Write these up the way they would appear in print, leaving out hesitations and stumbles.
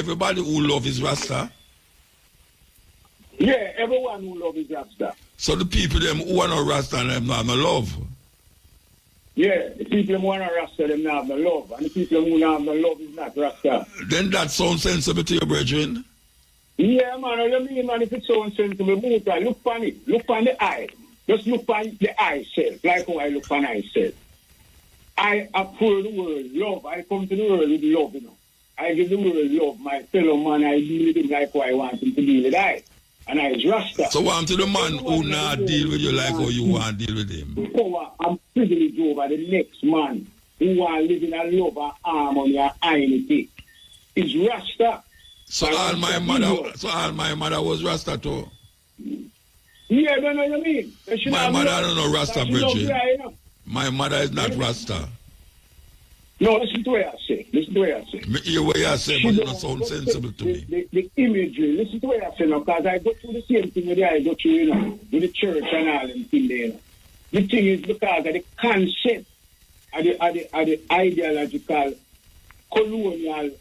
everybody who love is Rasta? Yeah, everyone who love is Rasta. So the people them who are not Rasta and them not no love? Yeah, the people who want to Rasta, them not have no love. And the people who don't have no love is not Rasta. Then that sounds sensible to your brethren? Yeah, man, what you mean, man, if it sounds sensible, muta, look on it. Look on the eye. Just look on the eye self, like how I look on myself. I approve the world love. I come to the world with love, you know. I give the world love. My fellow man, I deal with him like how I want him to deal with I. And I is Rasta. So want to the man who not deal with you like how you want to deal with him? Power and privilege over the next man who want to live in a love and harmony and unity. Is Rasta. So all my mother was Rasta too? Yeah, I don't know what you mean. My mother don't know Rasta, Bridget. My mother is not Rasta. No, listen to what I say. Listen to what I say. Me hear what you say, but it don't sound sensible to me. The imagery, listen to what I say now, because I go through the same thing with I go through, you know, with the church and all them thing there, you know. The thing is because of the concept of the ideological, colonial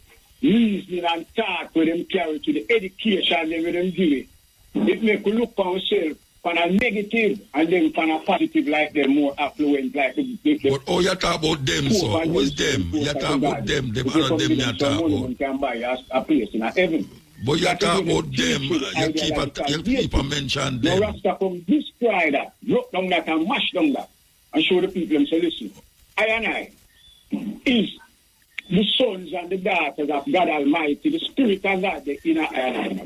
reasoning and thought where them carry to the education they will them give it. It make you look on yourself from a negative and then from a positive like they're more affluent like the but oh, you talk about them, so who is them? You talk about them are not them you talk about. Can buy a place in heaven. But you talk about them, you keep a mention them. No Rasta come destroy that, drop down that and mash down that and show the people and say, listen, I is the sons and the daughters of God Almighty, the Spirit of God, the inner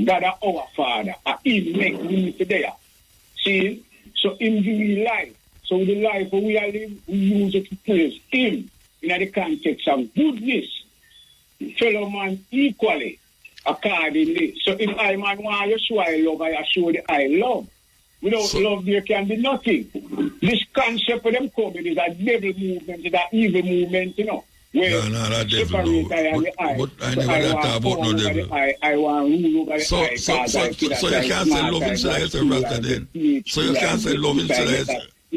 God our Father, and He make me today. See? So in the life, so the life we are living, we use it to praise Him in the context of goodness, fellow man equally, accordingly. So if I man want to show I love, I show the I love. Without love, there can be nothing. This concept of them coming is a devil movement, is an evil movement, you know. Where that devil, but I never talk about no devil. I want rule over the so you can't say love instead of say Rasta then. So you can't say love instead of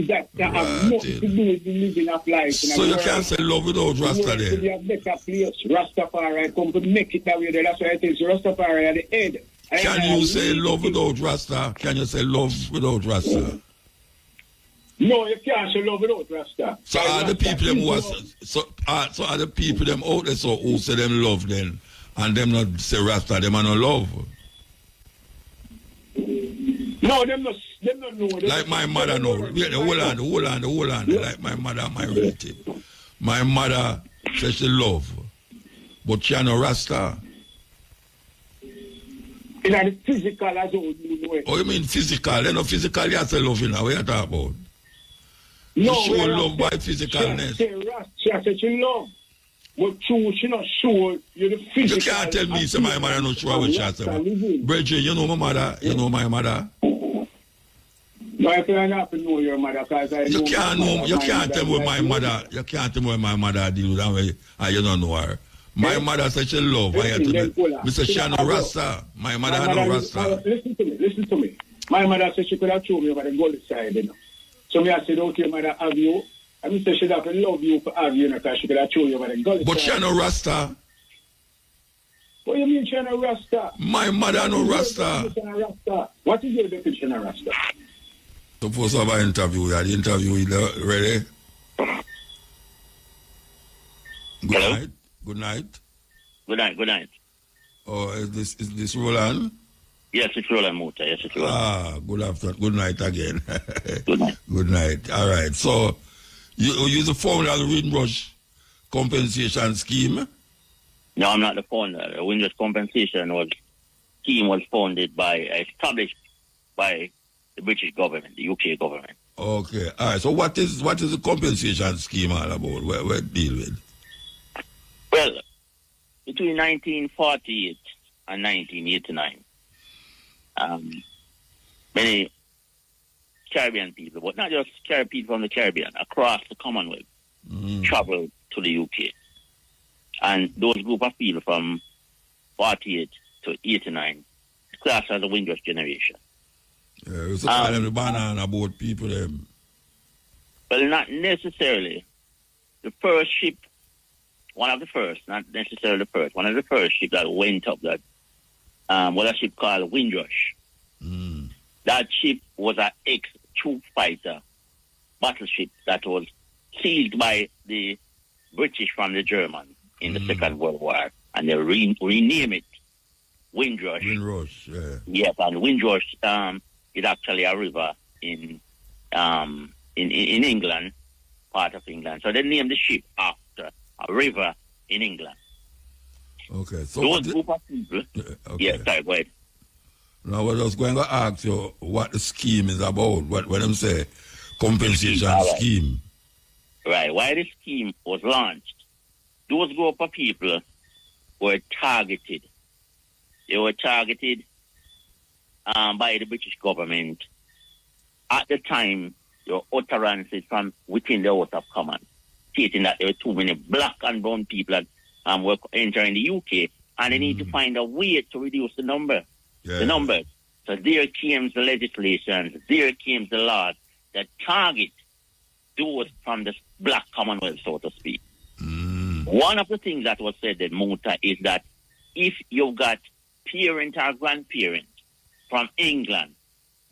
that have nothing to do with the living of life. So you can't say love without Rasta then. To be a better place. Rastafari come to make it that way. That's why I think Rastafari at the head. Can you say love without Rasta? Can you say love without Rasta? No, you can't say love without Rasta. So are the people them who are the people them out there so who say them love then and them not say Rasta, them are not love? No, them not know. Like my mother know. Hold on. Like my mother, my relative. My mother says she love, but she no Rasta. In the physical as well, you know it. Oh, you mean physical? You know physical you say love in what you talk about? No, she show love by physicalness. She said she love. But true, she not sure you're the physical. You can't tell me say my mother not sure what she said. Bridget, you know my mother? You know my mother? No, I can't know your mother because I you can't know. You can't tell me my mother. You can't tell me my mother deal with that way. And you don't know her. My mother said she love. I had to be. Say she no Rasta. My mother no Rasta. Listen to me. My mother said she could have thrown me over the gully side, you know. So me I said, okay, mother, have you? And me said she'd have to love you for have you, because she could have thrown you over the gully but side. But she no Rasta. What do you mean she no Rasta? My mother no Rasta. What is your definition of Rasta? Suppose I have an interview. The interview is ready. Good night. Good night. Oh, is this Roland? Yes, it's Roland Muta. Yes, it's Roland. Good afternoon. Good night again. Good night. Good night. All right. So, you're the founder of the Windrush Compensation Scheme? No, I'm not the founder. The Windrush Compensation scheme was established by the British government, the UK government. Okay. All right. So, what is the compensation scheme all about? Where it deal with? Well, between 1948 and 1989, many Caribbean people, but not just people from the Caribbean, across the Commonwealth, traveled to the UK. And those group of people from 48 to 89, classed as the Windrush generation. Yeah, it's a kind of the banana about people. Well, not necessarily. The first ship one of the first, not necessarily the first, one of the first ships that went up that, was a ship called Windrush. That ship was an ex-troop fighter battleship that was seized by the British from the Germans in the Second World War, and they renamed it Windrush. Windrush, yeah. Yes, and Windrush is actually a river in England, part of England. So they named the ship after a river in England. Okay, so those group of people. Okay. Yes, sorry, go ahead. Now, I was going to ask you what the scheme is about. What them say, compensation scheme. Right. Why the scheme was launched? Those group of people were targeted. They were targeted by the British government. At the time, there were utterances from within the House of Commons stating that there were too many black and brown people that were entering the UK, and they need to find a way to reduce the number. Yeah. The numbers. So there came the legislation, there came the laws that target those from the black Commonwealth, so to speak. One of the things that was said in Muta is that if you've got parent or grandparent from England,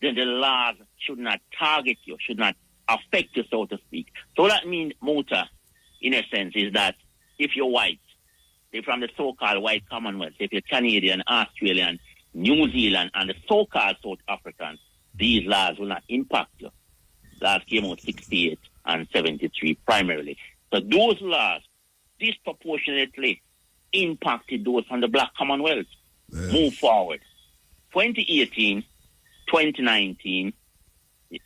then the laws should not target you, should not affect you, so to speak. So that means Muta, in a sense, is that if you're white, they're from the so-called white Commonwealth, if you're Canadian, Australian, New Zealand, and the so-called South Africans, these laws will not impact you. Laws came out 68 and 73 primarily. So those laws disproportionately impacted those from the black Commonwealth. Yeah. Move forward. 2018, 2019,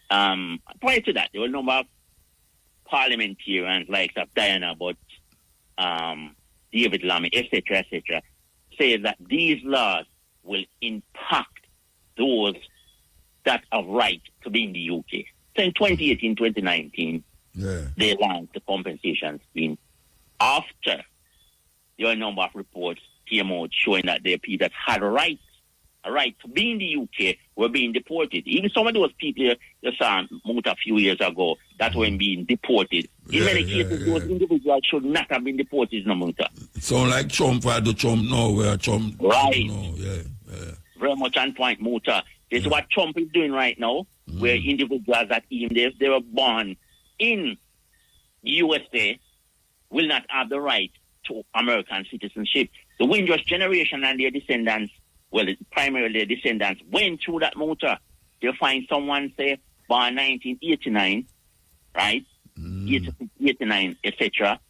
prior to that, there were a number of parliamentarians like Diana Butt, David Lammy, etc., say that these laws will impact those that have right to be in the UK. So in 2018, 2019, they launched the compensation scheme after there were a number of reports came out showing that the people that had a right to be in the UK were being deported. Even some of those people you saw a few years ago that were being deported. In many cases, those individuals should not have been deported, no Muta. So like Trump, where the Trump now, where Trump... Right. No, Very much on point, Muta. This is what Trump is doing right now, where individuals that even if they were born in USA will not have the right to American citizenship. The Windrush generation and their descendants, well, primarily their descendants, went through that Muta. They'll find someone, say, born 1989, right? 89, etc.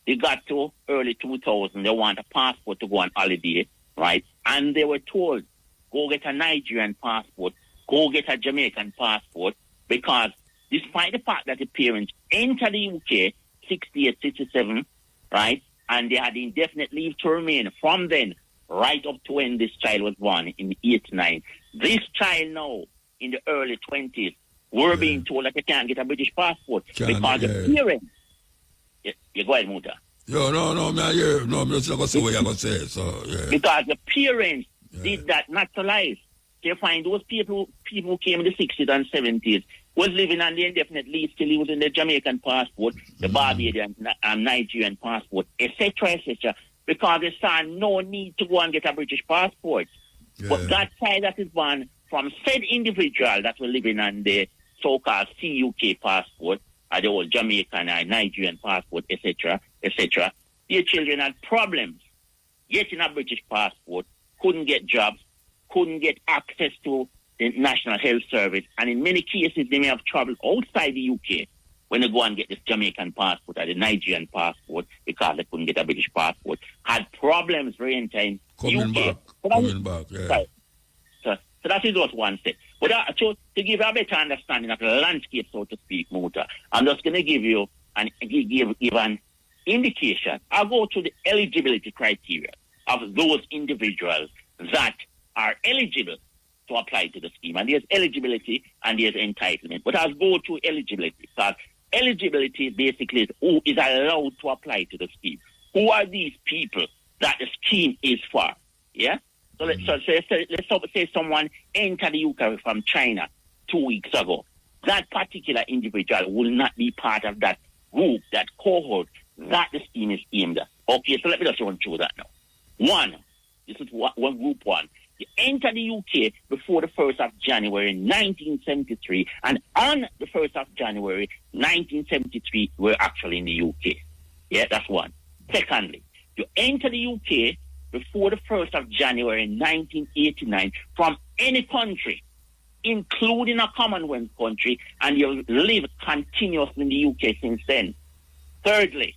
They got to early 2000, they want a passport to go on holiday, right? And they were told, go get a Nigerian passport, go get a Jamaican passport, because despite the fact that the parents entered the UK 68, 67, right? And they had indefinite leave to remain from then right up to when this child was born in 89. This child now, in the early 20s, were being told that they can't get a British passport because the parents... You go ahead, Muta. No, I'm just going to say what you're going to say. So, because the parents did that naturalized. They find those people who came in the 60s and 70s was living on the indefinite leave, still using the Jamaican passport, the Barbadian and Nigerian passport, etc., because they saw no need to go and get a British passport. But that child that is born from said individual that were living on the so-called CUK passport, or the old Jamaican and Nigerian passport, etc., their children had problems getting a British passport, couldn't get jobs, couldn't get access to the National Health Service, and in many cases they may have traveled outside the UK when they go and get this Jamaican passport or the Nigerian passport because they couldn't get a British passport, had problems re-entering Coming back, yeah. So that is what one said. But to give a better understanding of the landscape, so to speak, Muta, I'm just going to give you an indication. I'll go to the eligibility criteria of those individuals that are eligible to apply to the scheme. And there's eligibility and there's entitlement. But I'll go to eligibility, because eligibility basically is who is allowed to apply to the scheme. Who are these people that the scheme is for? Yeah? So let's say someone entered the UK from China 2 weeks ago. That particular individual will not be part of that group, that cohort that the scheme is aimed at. Okay, so let me just run through that now. One, this is one group one. You entered the UK before the 1st of January 1973, and on the 1st of January 1973, we're actually in the UK. Yeah, that's one. Secondly, you entered the UK before the 1st of January 1989 from any country, including a Commonwealth country, and you've lived continuously in the UK since then. Thirdly,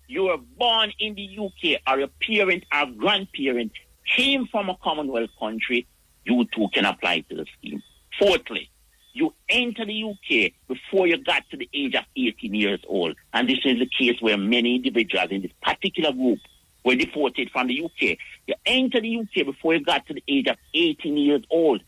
you were born in the UK, or your parent or grandparent came from a Commonwealth country, you too can apply to the scheme. Fourthly, you entered the UK before you got to the age of 18 years old. And this is the case where many individuals in this particular group were deported from the UK. You entered the UK before you got to the age of 18 years old.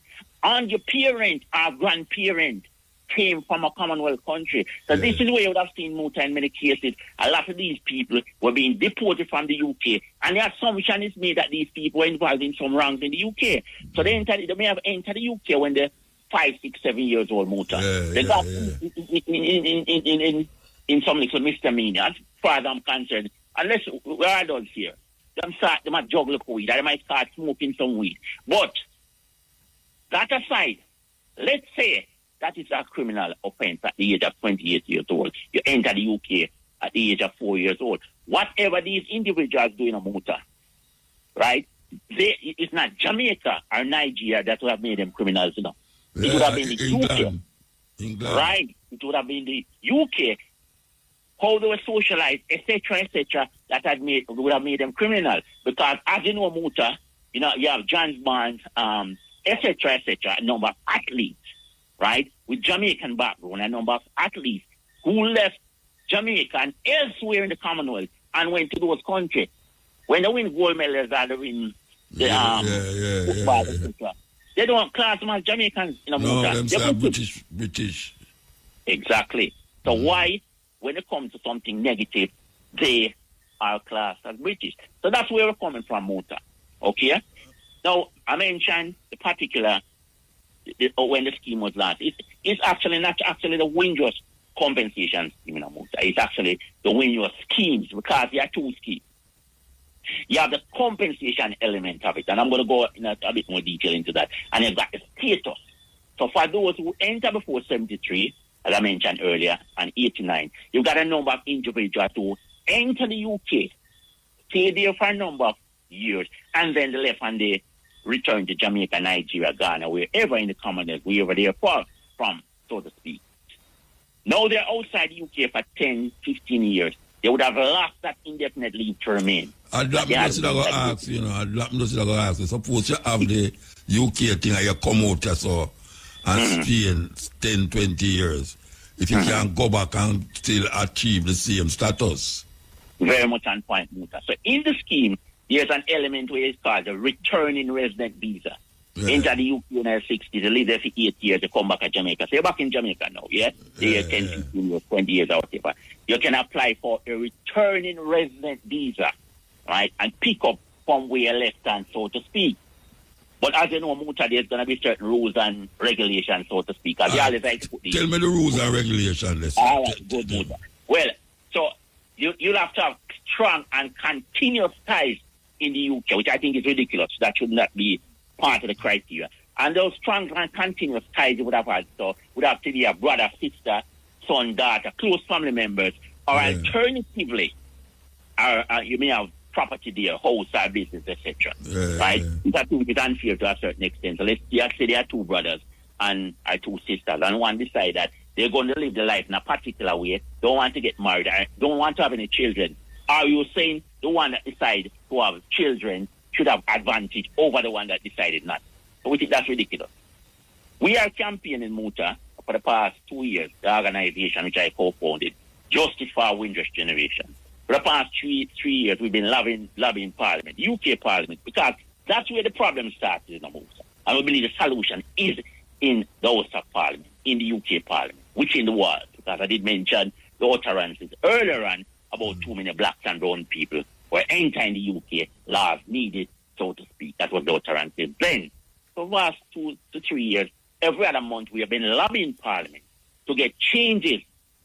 And your parent or grandparent came from a Commonwealth country. So this is where you would have seen Muta in many cases. A lot of these people were being deported from the UK, and the assumption is made that these people were involved in some wrongs in the UK. So they may have entered the UK when they're 5, 6, 7 years old, Muta. They got in some little misdemeanor, as far as I'm concerned. Unless we're adults here. They might juggle weed, they might start smoking some weed. But that aside, let's say that is a criminal offense at the age of 28 years old. You enter the UK at the age of 4 years old. Whatever these individuals do in a Muta, right? It's not Jamaica or Nigeria that would have made them criminals, you know. It would have been the England. Right? It would have been the UK. How they were socialized, etc., that would have made them criminal. Because as you know, Muta, you know, you have John Barnes, etc., a number of athletes, right, with Jamaican background, a number of athletes who left Jamaica and elsewhere in the Commonwealth and went to those countries. When they win gold medals or they win the football, etc., they don't class them as Jamaicans in a Muta. They're British. Exactly. So why, when it comes to something negative, they are classed as British? So that's where we're coming from, Muta. Okay? Now, I mentioned the particular, when the scheme was launched. It's actually not actually the windrush compensation scheme in a Muta. It's actually the windrush schemes, because there are two schemes. You have the compensation element of it, and I'm going to go in a bit more detail into that. And you've got the status. So for those who enter before 73, as I mentioned earlier, and 89, you've got a number of individuals who enter the UK, stay there for a number of years, and then they left and they return to Jamaica, Nigeria, Ghana, wherever in the Commonwealth, wherever they are from, so to speak. Now they're outside the UK for 10, 15 years. They would have lost that indefinite leave to remain. I'd like to ask, suppose you have the UK thing and you come out so and stay in 10, 20 years. If you can go back and still achieve the same status. Very much on point, Muta. So in the scheme, there's an element where it's called the returning resident visa. Enter the UK in the 60s, they live there for 8 years, they come back to Jamaica. So you're back in Jamaica now, yeah? They're 10, 15 years, 20 years out there. You can apply for a returning resident visa, right? And pick up from where you left and so to speak. But as you know, Muta, there's going to be certain rules and regulations, so to speak. Tell me the rules and regulations. All right, good, Muta. Well, so you'll have to have strong and continuous ties in the UK, which I think is ridiculous. That should not be part of the criteria. And those strong and continuous ties you would have had, so would have to be a brother, sister, son, daughter, close family members, or alternatively, you may have property there, house or business, etc. Right? That would be unfair to a certain extent. So let's say there are two brothers and two sisters, and one decide that they're going to live their life in a particular way, don't want to get married, don't want to have any children. Are you saying the one that decided to have children should have advantage over the one that decided not? So we think that's ridiculous. We are campaigning Muta for the past 2 years, the organization which I co-founded, Justice for Windrush Generation. For the past three years, we've been lobbying Parliament, UK Parliament, because that's where the problem started in the Muta. And we believe the solution is in the House of Parliament, in the UK Parliament, which in the world, because I did mention the utterances earlier on about too many blacks and brown people were entering the UK, laws needed, so to speak. That was the utterances then. For the last 2 to 3 years, every other month we have been lobbying Parliament to get changes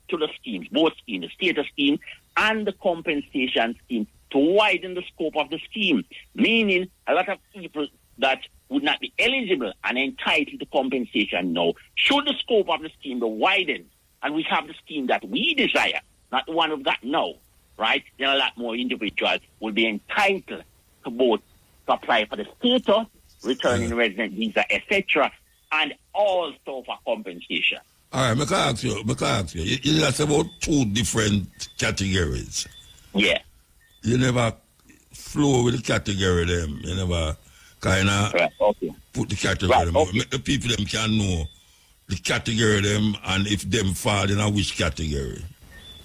to the schemes, both schemes, the status scheme and the compensation scheme, to widen the scope of the scheme, meaning a lot of people that would not be eligible and entitled to compensation now, should the scope of the scheme be widened, and we have the scheme that we desire, not the one we've got now, right? Then a lot more individuals will be entitled to both to apply for the status, returning resident visa, etc., and also for compensation. All right, I can ask you. It's about two different categories. Yeah. You never flow with the category them. You never kind of put the category them. Make the people them can know the category them and if them fall in which category.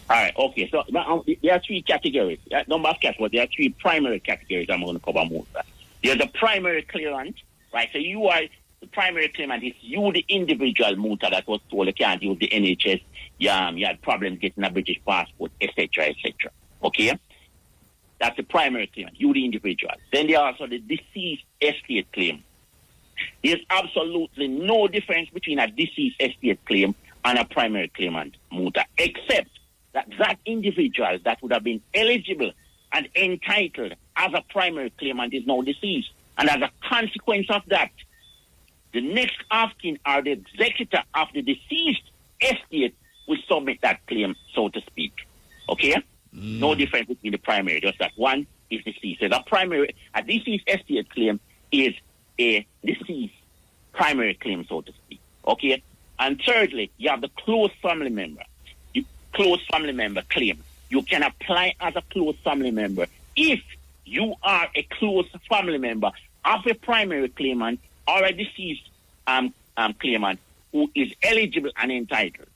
All right, okay. So there are three categories. Number of categories. There are three primary categories I'm going to cover most of. There's the primary claimant, right? So you are the primary claimant is you, the individual muta that was told you can't use the NHS. You had problems getting a British passport, etc., etc. Okay? That's the primary claimant, you, the individual. Then there are also the deceased estate claim. There's absolutely no difference between a deceased estate claim and a primary claimant muta, except that individual that would have been eligible and entitled as a primary claimant is now deceased. And as a consequence of that, the next of kin or the executor of the deceased estate will submit that claim, so to speak. Okay? No difference between the primary, just that one is deceased. So a deceased estate claim is a deceased primary claim, so to speak. Okay? And thirdly, you have the close family member. Close family member claim. You can apply as a close family member if you are a close family member of a primary claimant or a deceased claimant who is eligible and entitled.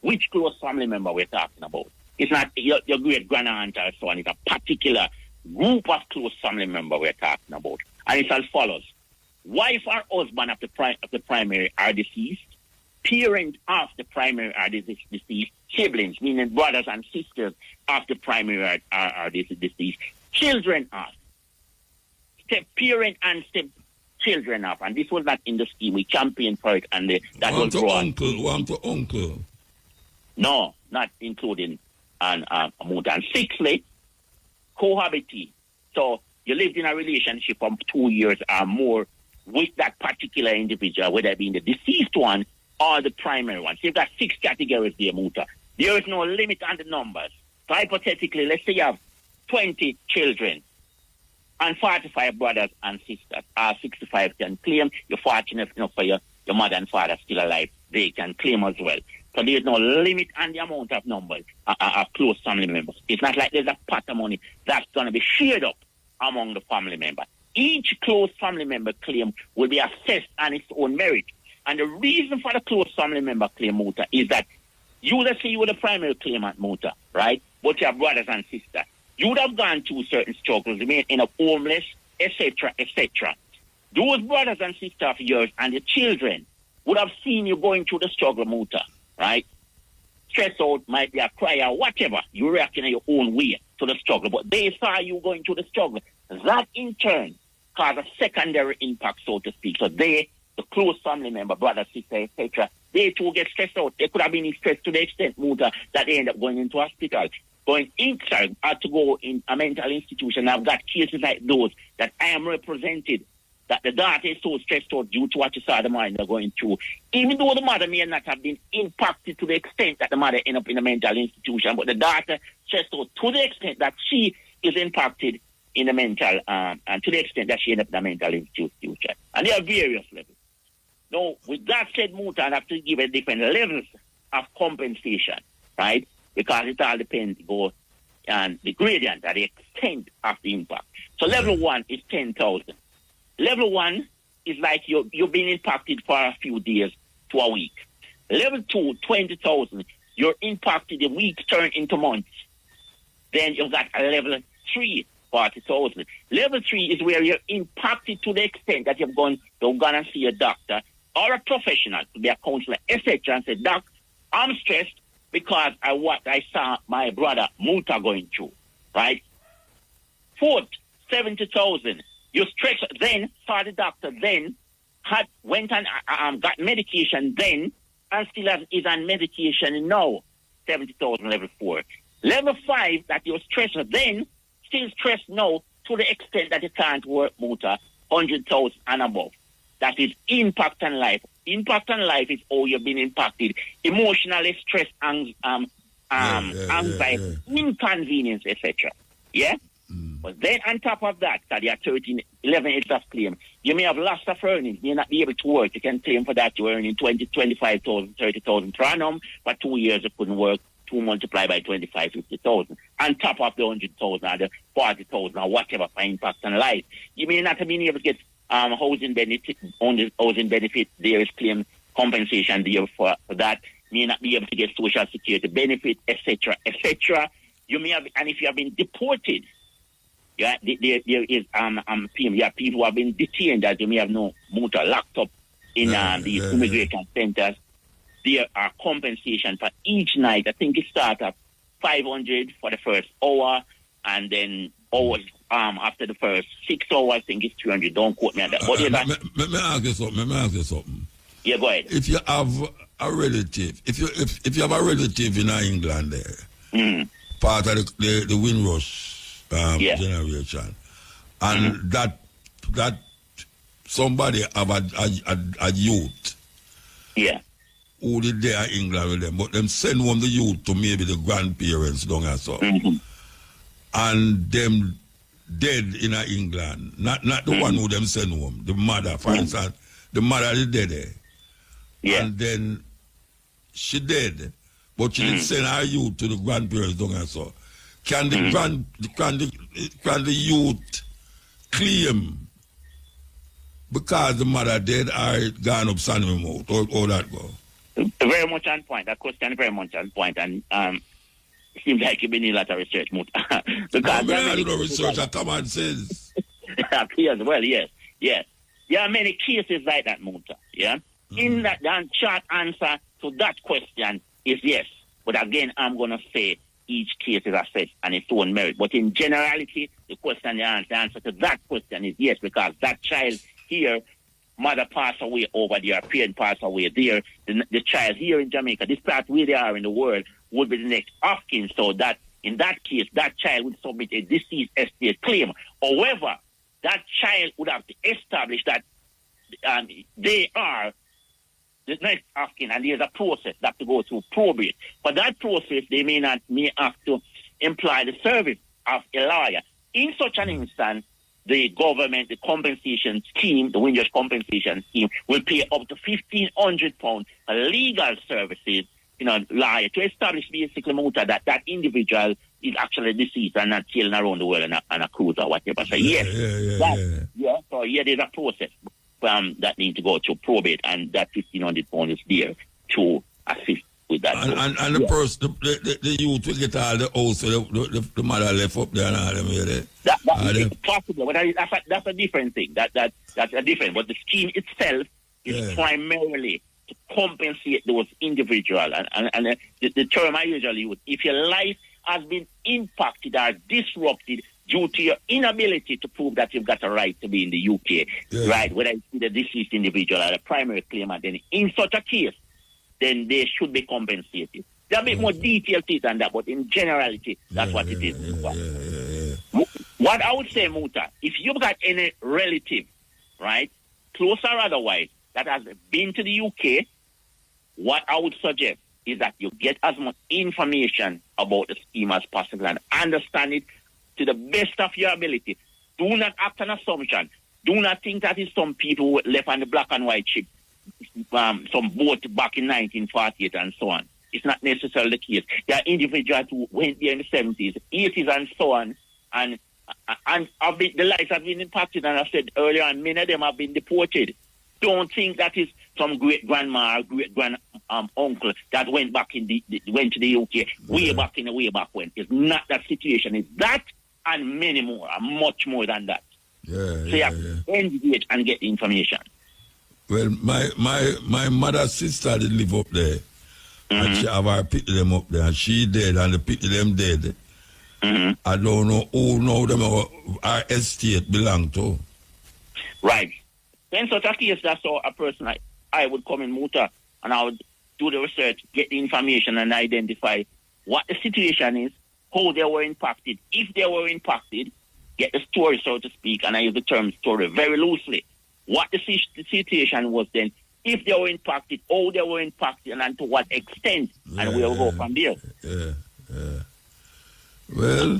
Which close family member we're talking about? It's not your great grandaunt or so on. It's a particular group of close family member we're talking about. And it's as follows. Wife or husband of the primary are deceased. Parent of the primary are deceased. Siblings, meaning brothers and sisters of the primary are deceased. Children of. Step-parent and step-children of. And this was not in the scheme. We campaigned for it and that was brought. One to uncle. No, not including muta. And sixthly, cohabitee. So you lived in a relationship for 2 years or more with that particular individual, whether it be the deceased one or the primary one. So you've got 6 categories there, muta. There is no limit on the numbers. So hypothetically, let's say you have 20 children and 45 brothers and sisters. 65 can claim. You're fortunate enough for your mother and father still alive. They can claim as well. So there's no limit on the amount of numbers of close family members. It's not like there's a pot of money that's going to be shared up among the family members. Each close family member claim will be assessed on its own merit. And the reason for the close family member claim, muta, is that let's say you were the primary claimant, muta, right? But your brothers and sisters, you would have gone through certain struggles, you may end up homeless, etc., etc. Those brothers and sisters of yours and your children would have seen you going through the struggle, muta, right? Stress out, might be a cry or whatever. You react in your own way to the struggle, but they saw you going through the struggle. That in turn caused a secondary impact, so to speak. So the close family member, brother, sister, etc., they too get stressed out. They could have been stressed to the extent, muta, that they end up going into hospital, going inside, or to go in a mental institution. I've got cases like those that I am represented, that the daughter is so stressed out due to what you saw the mother going through. Even though the mother may not have been impacted to the extent that the mother end up in a mental institution, but the daughter stressed out to the extent that she is impacted in the mental, and to the extent that she end up in a mental institution. And there are various levels. Now, with that said, muta, I have to give it different levels of compensation, right? Because it all depends on the gradient and the extent of the impact. So level 1 is 10,000. Level 1 is like you've been impacted for a few days to a week. Level 2, 20,000. You're impacted, the weeks turn into months. Then you've got a level 3, 40,000. Level 3 is where you're impacted to the extent that you've gone and see a doctor or a professional, to be a counselor, etc., and say, Doc, I'm stressed because I saw my brother muta going through, right? 4th, 70,000. You stressed, then saw the doctor, then went and got medication, then and still is on medication now. 70,000 level 4. Level 5, that you're stressed, then still stressed now to the extent that it can't work, muta, 100,000 and above. That is impact on life. Impact on life is how you've been impacted. Emotionally, stress, anxiety, inconvenience, etc. Yeah? But then on top of that, you are 11 years of claim. You may have lost of earnings, you may not be able to work. You can claim for that. You're earning 20, 25,000, 30,000 per annum. For 2 years, you couldn't work. 2 multiplied by 25, 50,000. On top of the 100,000 or the 40,000 or whatever for impact on life. You may not have been able to get housing benefit. There is claim compensation there for that. You may not be able to get social security benefit, etc., etc. You may have, and if you have been deported, there is people who have been detained that you may have no muta locked up in the immigration centers. There are compensation for each night. I think it starts at 500 for the first hour, and then hours after the first 6 hours, I think it's 300. Don't quote me on that. But let me ask you something. Yeah, go ahead. If you have a relative, if you have a relative in England there, part of the Windrush generation, and that somebody have a youth, who did there in England with them, but them send home the youth to maybe the grandparents down and so, and them dead in England, not the one who them send home, the mother, for instance, the mother is dead there. And then she dead, but she didn't send her youth to the grandparents down and so. Can the can the youth claim because the mother dead or gone up Sunny mouth or that go? Very much on point. That question very much on point, and it seems like you've been in a lot of research, Muta. Because I do no research. Like, common sense. Yes, well, yes. There are many cases like that, Muta. Yeah. In that, the short answer to that question is yes. But again, I'm going to say each case is assessed on its own merit. But in generality, the answer to that question is yes, because that child here, mother passed away over there, parent passed away there. The child here in Jamaica, this part where they are in the world, would be the next of kin. So that in that case, that child would submit a deceased estate claim. However, that child would have to establish that they are the next of kin, and there's a process that to go through probate. For that process, they may have to employ the service of a lawyer. In such an instance, the government, the compensation scheme, the Windrush compensation scheme, will pay up to £1,500 for legal services, lawyer, to establish basically muta that individual is actually deceased and not sailing around the world on a cruise or whatever. So So there's a process that needs to go to probate, and that £1,500 is there to assist with that. And the person, the youth will get all the house, the mother left up there and all them. That's possible, but that's a different thing. That's a different. But the scheme itself is primarily to compensate those individuals. And the term I usually use, if your life has been impacted or disrupted due to your inability to prove that you've got a right to be in the UK, right? Whether it's the deceased individual or the primary claimant, then in such a case, then they should be compensated. There are a bit more detailed things than that, but in generality, that's what it is. What I would say, Muta, if you've got any relative, right, close or otherwise, that has been to the UK, what I would suggest is that you get as much information about the scheme as possible and understand it to the best of your ability. Do not act on assumption. Do not think that is some people who left on the black and white ship, some boat back in 1948 and so on. It's not necessarily the case. There are individuals who went there in the 70s, 80s and so on, and the lives have been impacted, and I said earlier on, many of them have been deported. Don't think that is some great-grandma or great-grand-uncle that went to the UK way back when. It's not that situation. It's that and many more, and much more than that. So you have to engage and get the information. Well, my mother's sister did live up there, and she have her pity them up there, and she dead, and the pity them dead. I don't know who know them our estate belong to. Right. In such a case, that's how a person I would come in Muta, and I would do the research, get the information, and identify what the situation is, how they were impacted, if they were impacted, get the story, so to speak, and I use the term story very loosely. What the situation was then, if they were impacted, how they were impacted, and to what extent, and we'll go from there. Well,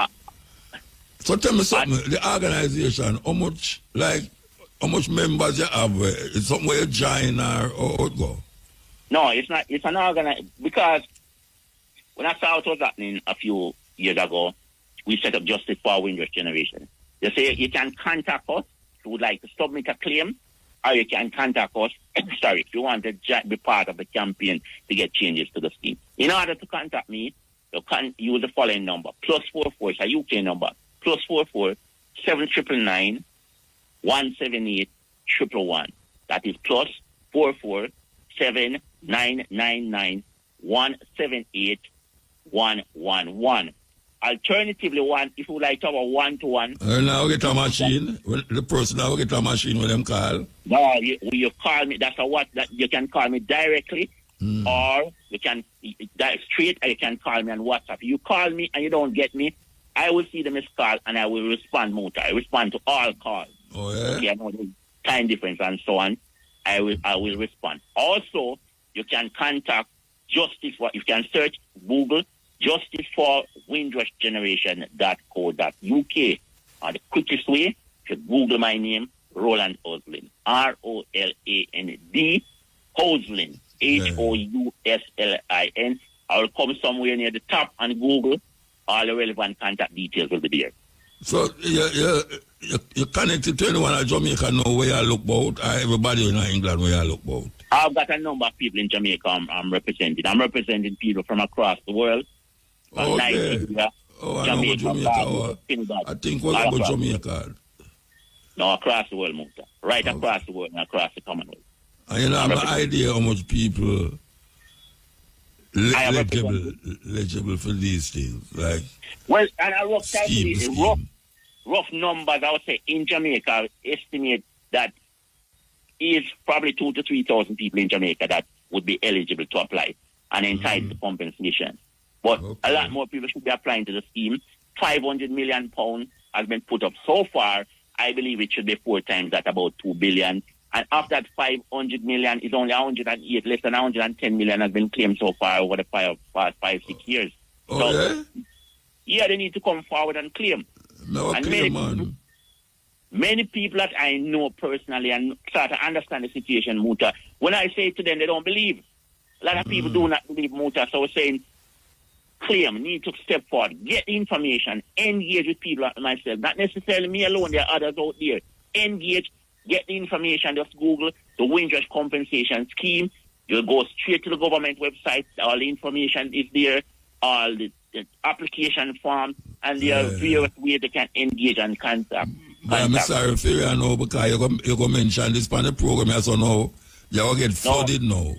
so tell me something. The organization, how much members you have? It's something where you join or it go? No, it's not. It's an organization because when I saw what was happening a few years ago, we set up Justice for Windrush Generation. They say you can contact us if you would like to submit a claim, or you can contact us, if you want to be part of the campaign to get changes to the scheme. In order to contact me, you can use the following number, +44, it's a UK number, +44 7999 178 111. That is +44 7999 178 111. Alternatively, if you would like to have a one-to-one. Now get a machine. The person now get a machine with them call. No, you call me. That's a what that you can call me directly, or you can straight. Or you can call me on WhatsApp. You call me and you don't get me, I will see the missed call and I will respond. Muta, I respond to all calls. Oh yeah. Okay, I know the time difference and so on. I will respond. Also, you can contact Justice for. You can search Google Justice for Windrush Generation.co.uk. The quickest way, if you Google my name, Roland Hoslin, ROLAND, Hoslin, HOUSLIN. I will come somewhere near the top and Google. All the relevant contact details will be there. So you're connected to anyone in Jamaica know where you look about, or everybody in England where you look about? I've got a number of people in Jamaica I'm representing. I'm representing people from across the world. From Nigeria, Jamaica, I think we're about Jamaica. No, across the world, Muta. Right across the world and across the Commonwealth. And you know, I have an idea how much people legible for these things. Like, well, and a rough numbers, I would say, in Jamaica, estimate that is probably 2,000 to 3,000 people in Jamaica that would be eligible to apply and entitled to compensation. But a lot more people should be applying to the scheme. £500 million has been put up so far. I believe it should be 4 times that, about 2 billion. And after that 500 million is only 108, less than 110 million has been claimed so far over the past 5-6 years. Yeah, they need to come forward and claim. Many people that I know personally and start to understand the situation, Muta, when I say to them, they don't believe. A lot of people do not believe, Muta. So we're saying, claim, need to step forward, get the information, engage with people like myself, not necessarily me alone, there are others out there. Engage, get the information, just Google the Windrush Compensation Scheme. You'll go straight to the government website, all the information is there, all the application form, and there are various ways they can engage and contact. I'm sorry for you know, because you're going to mention this on the program, so now you're going to get flooded now.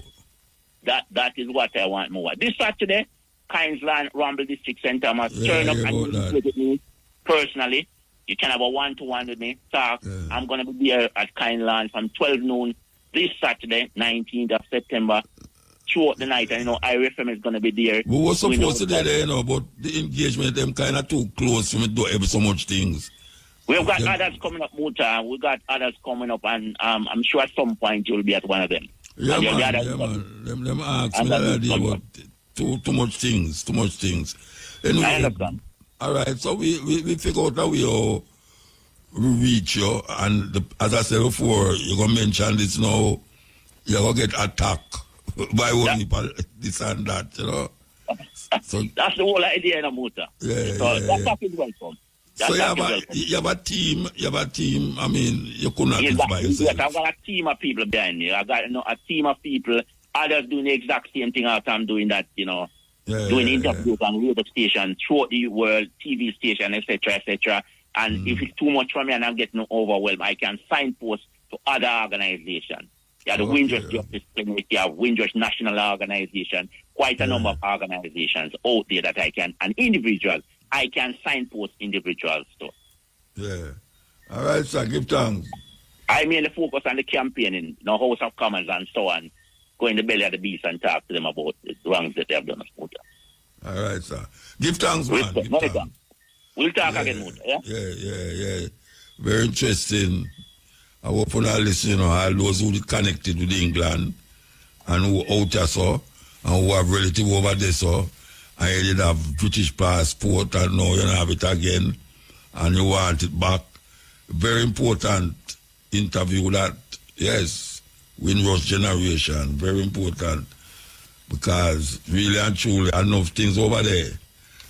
That is what I want more. This Saturday, Kynesland Rumble District Center must turn up and meet with me personally. You can have a one-to-one with me. Talk. I'm going to be there at Kynesland from 12 noon this Saturday, 19th of September, throughout the night. And, you know, IRFM is going to be there. We were supposed to do there, but the engagement, them kind of too close to me do every so much things. We've got others coming up, Muta. We've got others coming up, and I'm sure at some point you'll be at one of them. Yeah, man. Them ask me that idea, but too much things. Anyway, I understand. All right, so we figure out how we reach you, and as I said before, you're going to mention this now, you're going to get attacked by one people, this and that, you know. So, that's the whole idea in a Muta. That is welcome. So you have a team, I mean, you couldn't have this by yourself. Yes, I've got a team of people behind me. I've got a team of people, others doing the exact same thing as I'm doing that, you know, doing interviews on radio stations throughout the world, TV station, etc. And if it's too much for me and I'm getting overwhelmed, I can signpost to other organizations. You have the Windrush Justice Clinic, you have Windrush National Organization, quite a number of organizations out there that I can, and individuals. I can signpost individuals too. Yeah. All right, sir. Give thanks. I mainly focus on the campaigning, the House of Commons and so on. Go in the belly of the beast and talk to them about the wrongs that they have done. All right, sir. Give thanks, man. Give thanks. We'll talk again, Muta, yeah? Yeah. Very interesting. I hope on our listen, all those who are connected with England and who out there, so, and who have relative over there, so, and you did have British passport and now you don't have it again and you want it back. Very important interview that, yes, Windrush generation, very important because really and truly enough things over there.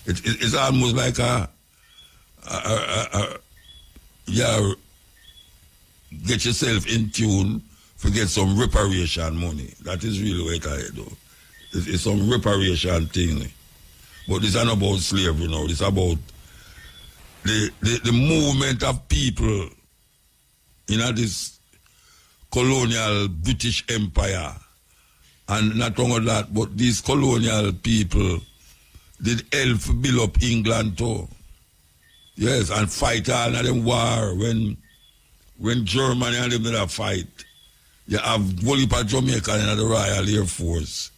It's almost like get yourself in tune to get some reparation money. That is really what I do. It's some reparation thing. But this is not about slavery now. It's about the movement of people in this colonial British Empire. And not only that, but these colonial people did help build up England too. Yes, and fight all of them war when Germany and them did a fight. You have whole heap of Jamaican in the Royal Air Force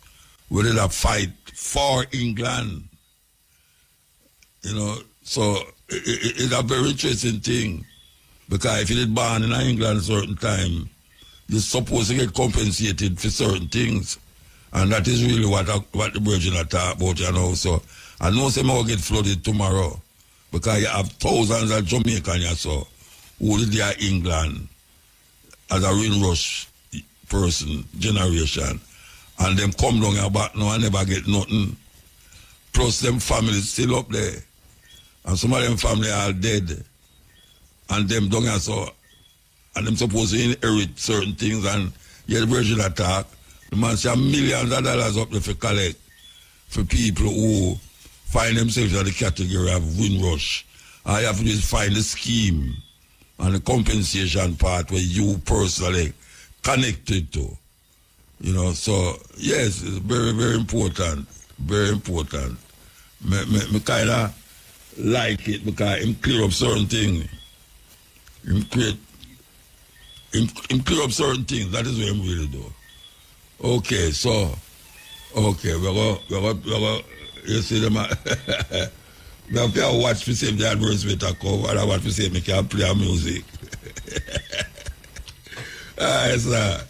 where they did a fight for England. You know, so it's a very interesting thing. Because if you did born in England a certain time, you're supposed to get compensated for certain things. And that is really what the Virgin are talking about, you know. So I know some will get flooded tomorrow. Because you have thousands of Jamaicans so, who did their England as a Windrush person, generation. And them come down here back now and never get nothing. Plus them families still up there. And some of them family are dead. And them down here so, and them supposed to inherit certain things and yet the Virgin attack. The man say millions of dollars up there for collect for people who find themselves in the category of Windrush. All you have to do is find the scheme and the compensation part where you personally connected to. You know, so yes, it's very, very important. Very important. Me kind of like it because it clear up certain things. It clear up certain things. That is what I'm really do. Okay, so, okay, we're going you see them, we have to watch to see if the advertisement are covered, and I watch to see if we can play music. Alright, sir.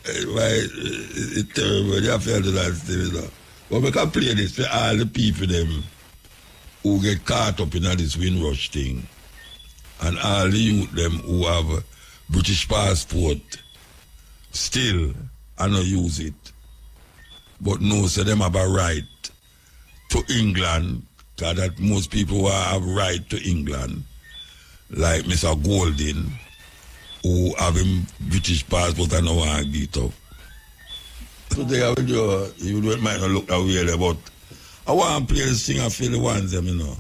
It's terrible, you have to do that still, you know. But we can play this for all the people them who get caught up in this Windrush thing. And all the youth them who have British passport still and not use it. But no, so them have a right to England, because that most people have right to England, like Mr. Golding, who have him British passport and no one get up. Today I will you might not look that way, but I want to play this thing. I feel the ones them, you know.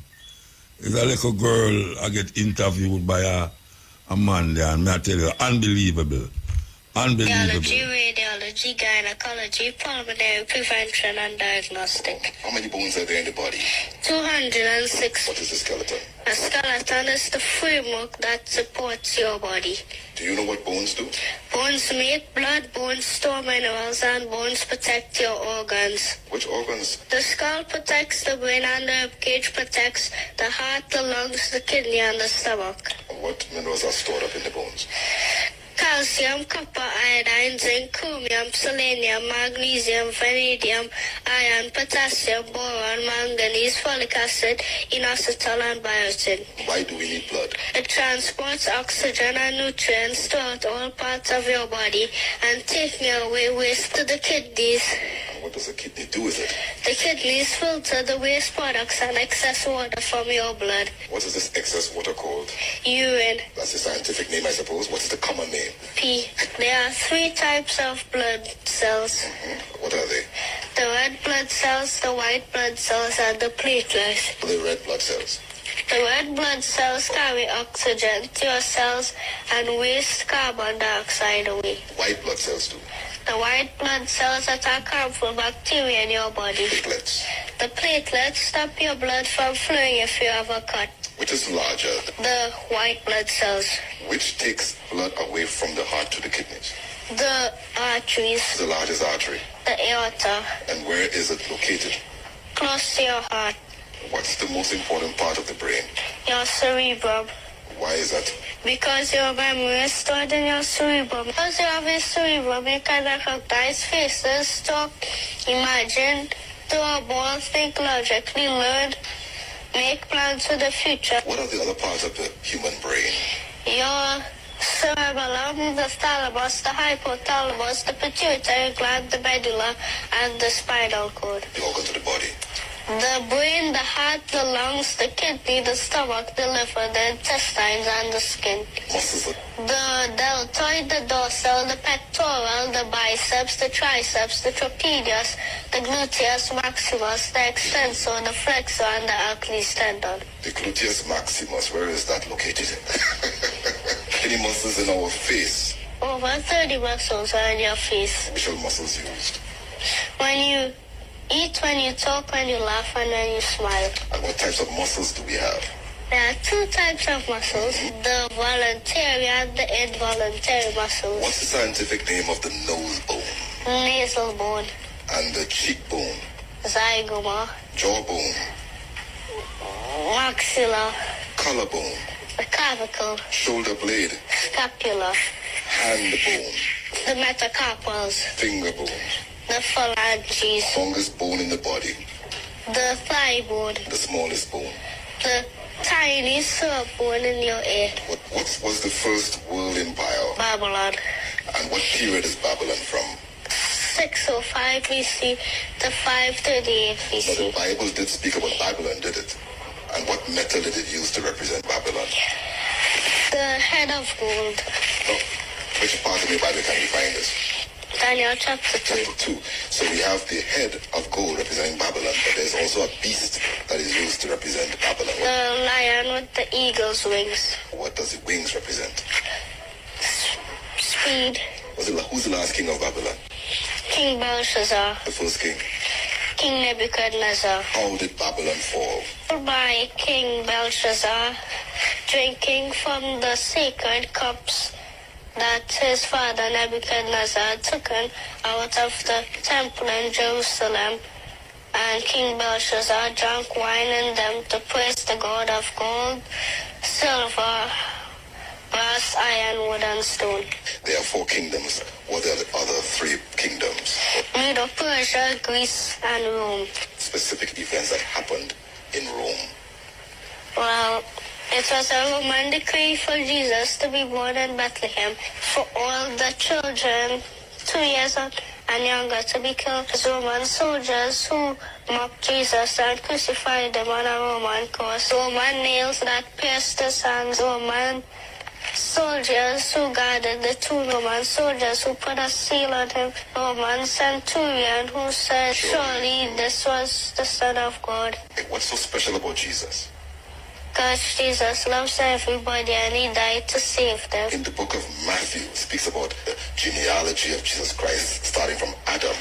It's a little girl I get interviewed by a man there, and I tell you, unbelievable. Unbelievable. Radiology, gynecology, pulmonary prevention and diagnostic. How many bones are there in the body? 206. What is the skeleton? A skeleton is the framework that supports your body. Do you know what bones do? Bones make blood, bones store minerals, and bones protect your organs. Which organs? The skull protects the brain, and the ribcage protects the heart, the lungs, the kidney, and the stomach. And what minerals are stored up in the bones? Calcium, copper, iodine, zinc, chromium, selenium, magnesium, vanadium, iron, potassium, boron, manganese, folic acid, inositol, and biotin. Why do we need blood? It transports oxygen and nutrients throughout all parts of your body and taking away waste to the kidneys. And what does the kidney do with it? The kidneys filter the waste products and excess water from your blood. What is this excess water called? Urine. That's the scientific name, I suppose. What is the common name? P. There are 3 types of blood cells. Mm-hmm. What are they? The red blood cells, the white blood cells, and the platelets. The red blood cells. The red blood cells carry oxygen to your cells and waste carbon dioxide away. White blood cells do. The white blood cells attack harmful bacteria in your body. Platelets. The platelets stop your blood from flowing if you have a cut. Which is larger? The white blood cells. Which takes blood away from the heart to the kidneys? The arteries. The largest artery. The aorta. And where is it located? Close to your heart. What's the most important part of the brain? Your cerebrum. Why is that? Because your memory is stored in your cerebrum. Because you have a cerebrum, you can recognize faces, talk, imagine, do a ball, think logically, learn, make plans for the future. What are the other parts of the human brain? Your cerebellum, the thalamus, the hypothalamus, the pituitary gland, the medulla, and the spinal cord. The organs of the body. The brain, the heart, the lungs, the kidney, the stomach, the liver, the intestines, and the skin. Muscles. The deltoid, the dorsal, the pectoral, the biceps, the triceps, the trapezius, the gluteus maximus, the extensor, the flexor, and the Achilles tendon. The gluteus maximus, where is that located? Any muscles in our face? Over 30 muscles are in your face. Which are muscles used? When you eat, when you talk, when you laugh, and when you smile. And what types of muscles do we have? There are two types of muscles, the voluntary and the involuntary muscles. What's the scientific name of the nose bone? Nasal bone. And the cheekbone? Zygoma. Jawbone? Maxilla. Collarbone? The clavicle. Shoulder blade? Scapula. Hand bone? The metacarpals. Finger bone? The phalanges. Longest bone in the body? The thigh bone. The smallest bone? The tiny syrup bone in your ear. What was the first world empire? Babylon. And what period is Babylon from? 605 BC to 538 Now, BC. the Bible did speak about Babylon, did it? And what metal did it use to represent Babylon? The head of gold. No. Which part of the Bible can you find this? Daniel chapter 2. Chapter 2. So we have the head of gold representing Babylon, but there's also a beast that is used to represent Babylon. The lion with the eagle's wings. What does the wings represent? Speed. Who's the last king of Babylon? King Belshazzar. The first king. King Nebuchadnezzar. How did Babylon fall? By King Belshazzar drinking from the sacred cups that his father Nebuchadnezzar had taken out of the temple in Jerusalem. And King Belshazzar drank wine in them to praise the God of gold, silver, brass, iron, wood, and stone. There are 4 kingdoms. What are the other 3 kingdoms? Medo, Persia, Greece, and Rome. Specific events that happened in Rome. Well, it was a Roman decree for Jesus to be born in Bethlehem, for all the children 2 years old and younger to be killed. Roman soldiers who mocked Jesus and crucified him on a Roman cross. Roman nails that pierced his hands. Roman soldiers who guarded the 2 Roman soldiers who put a seal on him. Roman centurion who said, surely this was the Son of God. What's so special about Jesus? Because Jesus loves everybody and he died to save them. In the book of Matthew, it speaks about the genealogy of Jesus Christ, starting from Adam.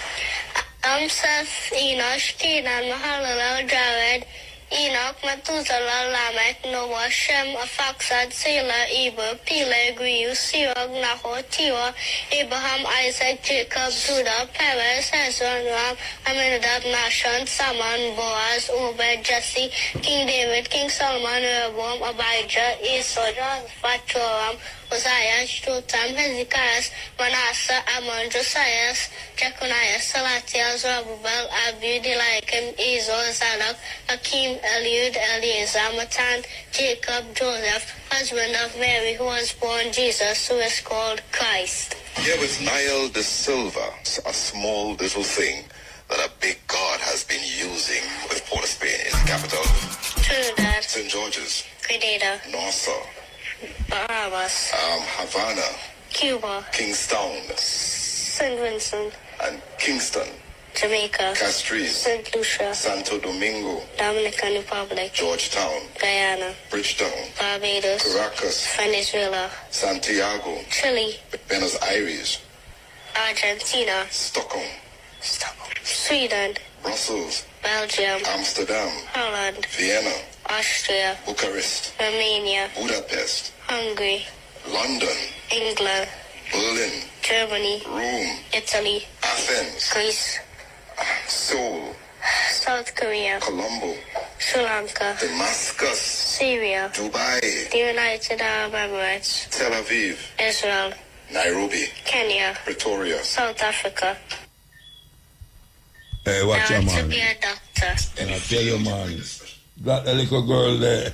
Seth, Enosh, Kenan, Mahalalel, Jared, Enoch, Methuselah, Lamech, Noah, Shem, Arphaxad, Selah, Eber, Peleg, Reu, Serug, Nahor, Terah, Abraham, Isaac, Jacob, Judah, Perez, Hezron, Ram, Aminadab, Nahshon, Salmon, Boaz, Obed, Jesse, King David, King Solomon, Rehoboam, Abijah, Esau, Jehoshaphat, Joram, Uzziah, Jotham, Hezekiah, Manasseh, Ammon, Josiah, Jeconiah, Salatiel, Zerubbabel, Abud, Eliakim, Ezor, Zadok, Hakim, Eliud, Eleazar, Matan, Jacob, Joseph, husband of Mary, who was born Jesus, who is called Christ. Here with Nile de Silva, a small little thing that a big God has been using with Port of Spain in the capital. Trinidad, St. George's, Grenada, Nassau, Bahamas, Havana, Cuba, Kingstown, St. Vincent, and Kingston, Jamaica, Castries, St. Lucia, Santo Domingo, Dominican Republic, Georgetown, Guyana, Bridgetown, Barbados, Caracas, Venezuela, Santiago, Chile, Buenos Aires, Argentina, Stockholm, Sweden, Brussels, Belgium, Amsterdam, Holland, Vienna, Austria, Bucharest, Romania, Budapest, Hungary, London, England, Berlin, Germany, Rome, Italy, Athens, Greece, Seoul, South Korea, Colombo, Sri Lanka, Damascus, Syria, Dubai, the United Arab Emirates, Tel Aviv, Israel, Nairobi, Kenya, Pretoria. South Africa. Hey, watch I your want to man. be a doctor. And I tell you, man, that little girl there,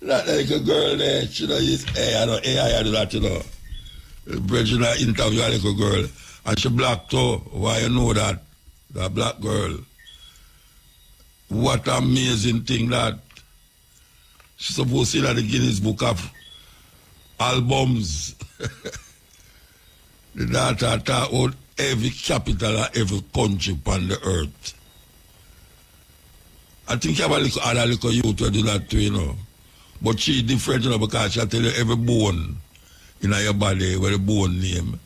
that little girl there, she know, I do that, you know. Bridget interview a little girl, and she black too. Why you know that? That black girl. What amazing thing that she's supposed to see that the Guinness Book of Albums. The data talk about every capital of every country on the earth. I think you have a little other little youth to do that too, you know. But she different, you know, because she'll tell you every bone in your body, where the bone name.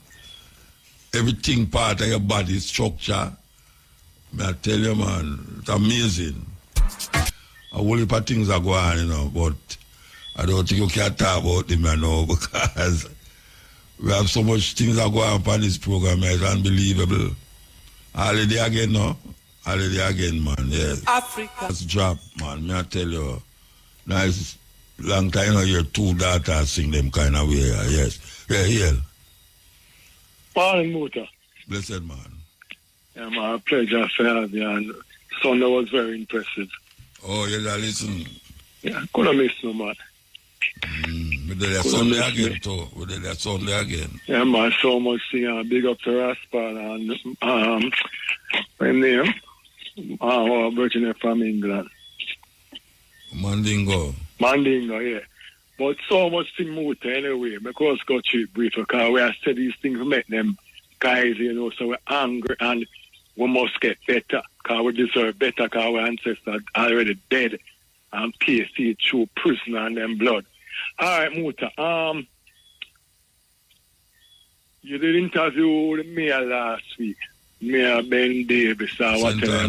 Everything part of your body structure. I tell you, man, it's amazing. A whole heap of things are going on, you know, but I don't think you can talk about them, you know, because we have so much things that go on this program, it's unbelievable. Holiday again, no? Holiday again, man, yes. Africa. That's drop, man, I tell you. Nice, long time, you know, your two daughters sing them kind of way, yes. Yeah, here. Morning, Muta. Blessed, man. Yeah, my pleasure to have you, and Sunday was very impressive. Oh, you yeah, listen. Yeah, couldn't miss no, man. We did that Sunday again, too. We did that Sunday again. Yeah, man, so much thing, big up to Rasta, and, my name, Virginia from England. Mandingo, yeah. But so much thing, Muta, anyway, because go cheap brief, because we have said these things to make them guys, you know, so we're angry, and we must get better, because we deserve better, because our ancestors are already dead and pasted through prison and them blood. All right, Muta. You did interview with Mayor last week. Mayor Ben Davis or whatever.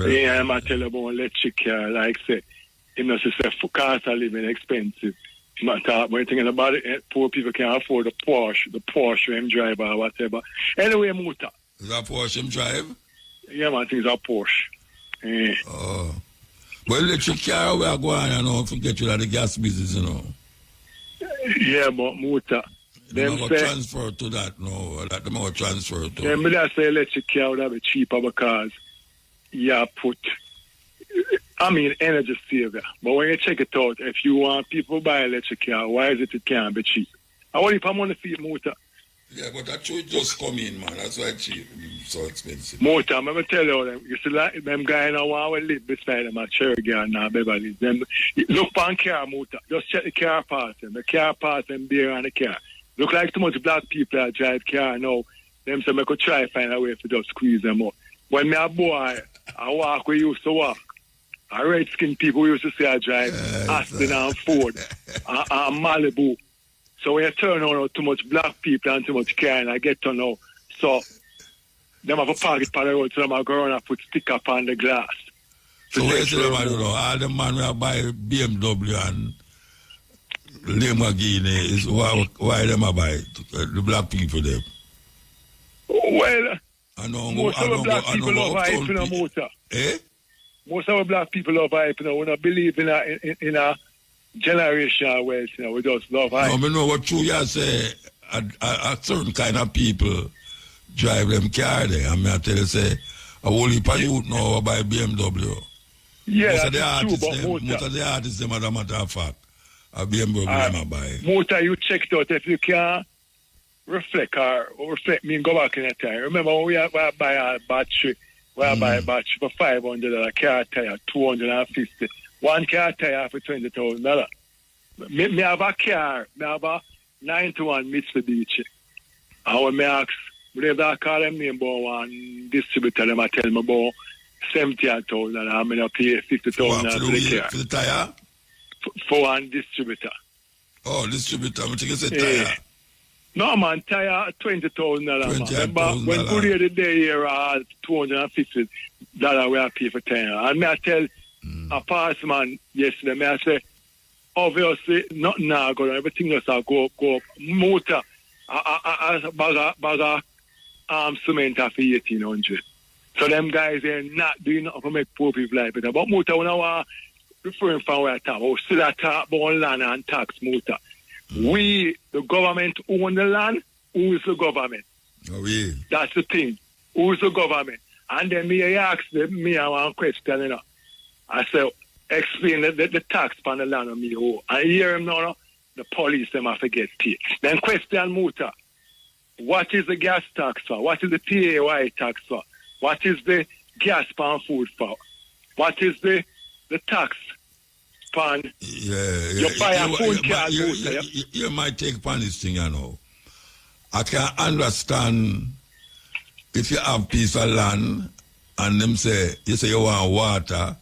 Yeah, I'm tell you about electric car, like say, you know, say cost of living expensive. When you're thinking about it, poor people can't afford the Porsche him drive or whatever. Anyway, Muta. Is that Porsche him drive? Yeah, man, I think it's a Porsche. Yeah. Oh. Well, electric car, we are going, you know, forget you like the gas business, you know. Yeah, but Muta. Them say, transfer to that, no. That them will transfer to. Yeah, but I say electric car would have be cheaper because you put, energy saver. But when you check it out, if you want people to buy electric car, why is it can't be cheap? I want if I'm on the feet, Muta. Yeah, but that should just come in, man. That's why it's cheap. So expensive. Muta, I'm going to tell you, you see, like, them guys now want to live beside them at Cherry now, Beverly. Them, look on car, Muta. Just check the car parts. The car parts and beer on the car. Look like too much black people that drive car now. Them say I could try to find a way to just squeeze them out. When me a boy, I walk where used to walk. A red-skinned people used to say I drive Aston and Ford and Malibu. So when you turn on too much black people and too much car, and I get to know. So them have a pocket on the road, so them are going and put stick up on the glass. So where's the man, you know, all the man will buy BMW and Lamborghini is why them are buy the black people them. Well, most of the black people love hype in a motor. Eh? Most of the black people love hype, you know. We don't believe in a generational wealth, you know. We just love hype. No, I know what true you say. A certain kind of people drive them car there. I mean, I tell you, say, a whole heap of youth now buy BMW. Yeah, most that's true, but most of the artists, them, as a matter of fact, a BMW them buy. Motor, you checked out if you can reflect me and go back in that time. Remember when we buy a battery, buy a battery for $500, a car tire, $250. One car tire for $20,000. Me have a car, me have a 91 Mitsubishi. And when me ask, whatever I call them name about one distributor, them I tell me about $70,000, I'm going to pay $50,000 for the car. For the tire? For one distributor. Oh, distributor. I'm thinking it's a tire. No, man, tire $20,000. Remember, when Korea the day here, $250 we have pay for tire. And me I tell a passman yesterday, me I say, obviously, nothing now going on. Everything else will go up. Motor, a bag of cement for 1,800. So them guys are not doing nothing to make poor people life better. But Muta, when I was referring from where I talk, I still talk about land and tax, Muta. We, the government, own the land. Who is the government? Oh, yeah. That's the thing. Who is the government? And then me I ask them, me I want question, you know. I say, explain the tax on the land of me. Oh. I hear him now, the police, them have to get paid. Then question Muta, what is the gas tax for? What is the PAY tax for? What is the gas pan food for? What is the tax pan? You buy a phone card, Muta. You might take upon this thing, you know. I can understand if you have piece of land and them say, you say you want water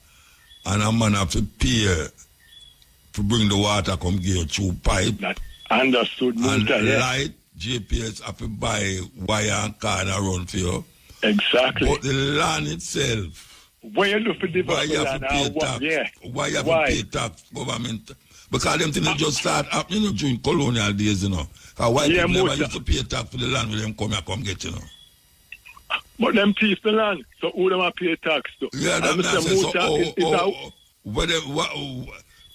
and a man have to pay to bring the water come give you through pipe. That understood, Muta, and yeah. light, GPS have to buy wire and cord around for you. Exactly. But the land itself, why you look for why you have to pay tax? Yeah. Why you have to pay tax, government? Because them things just start happening, you know, during colonial days, you know. Because white people never used to pay tax for the land when them come get, you know. But them thief the land, so who them have pay tax to? Yeah,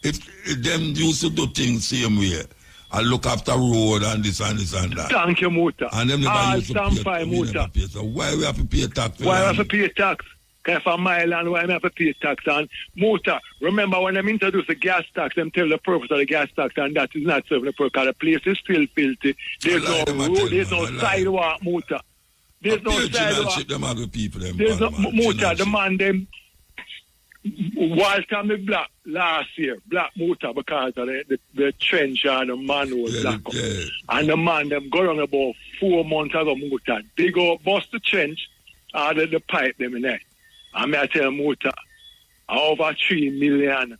if them used to do things same way, I look after road and this and this and that. Thank you, Muta. And them never used to pay, Muta. So why we have to pay tax? Why we have to pay tax? Because for my land, why we have to pay tax? And Muta, remember when them introduce the gas tax, them tell the purpose of the gas tax, and that is not serving the purpose. The place is still filthy. There's no road, there's no sidewalk, Muta. There's no sidewalk. There's no Muta, the man them. While me black last year, black Muta because of the trench and the man was black. Yeah. And the man them go on about 4 months ago, Muta. They go bust the trench out of the pipe them in there. And I tell Muta, over 3 million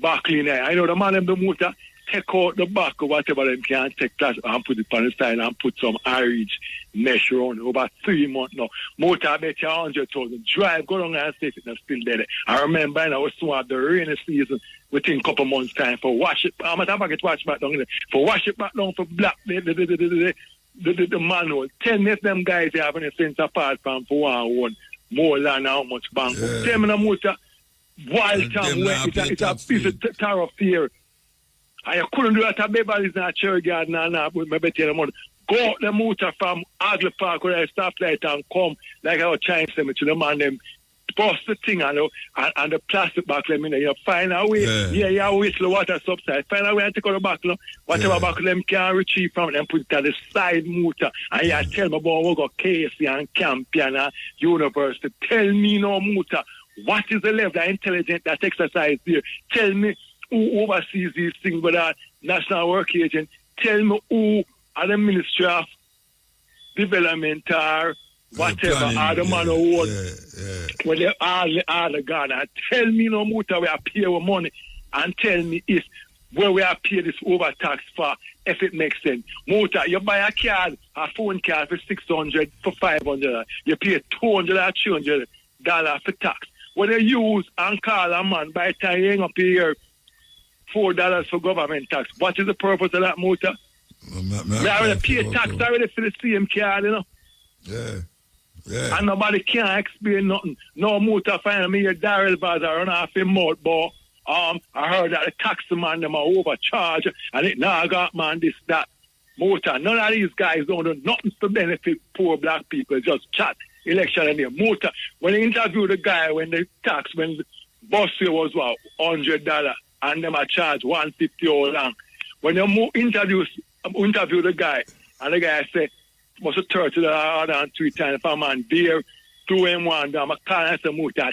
back in there. I know the man them the Muta take out the back or whatever them can take that and put it on the side and put some Irish mesh around over 3 months now. Motor I bet you 100,000. Drive, go down and stay it's still there. I remember I was so at the rainy season within a couple months time for wash it. I'm not about to wash back down there. For wash it back down for black the manual. 10 of them guys they having a sense apart from for one more than how much bank. Yeah. Tell me the motor wild time where it's a piece of thoroughfare. I couldn't do that at Beverly's in a cherry garden and with my better money. Go out the motor from Agley Park where I stop light and come like our Chinese cemetery, the man them bust the thing and the plastic back them in there. You find a way, you whistle water subside. Find a way and take out the back, whatever back them can retrieve from them, put it at the side motor. And you tell me about we got Casey and Campion and University. Tell me no motor. What is the level of intelligence that exercise there? Tell me who oversees these things with our National Work Agent. Tell me who are the Ministry of Development or whatever, are the man who when they all the Ghana. Tell me no Muta we are pay our money and tell me if where we are pay this overtax for if it makes sense. Muta, you buy a card, a phone card for 600 for 500. You pay $200 or $300 for tax. When you use and call a man by the time you hang up here $4 for government tax. What is the purpose of that motor? We already pay tax already for the same card, you know. Yeah. And nobody can explain nothing. No motor find me a Daryl Bazaar run off him mouth, but I heard that the taxi man them are overcharged and it now got man this, that. Motor, none of these guys don't do nothing to benefit poor black people, just chat. Election and motor. When they interview the guy when the bus fare was what, $100 and them are charged $150 all long. When you interview the guy and the guy say must have $30 and 3 times for a man there, 2 in 1 down. I can't say motor,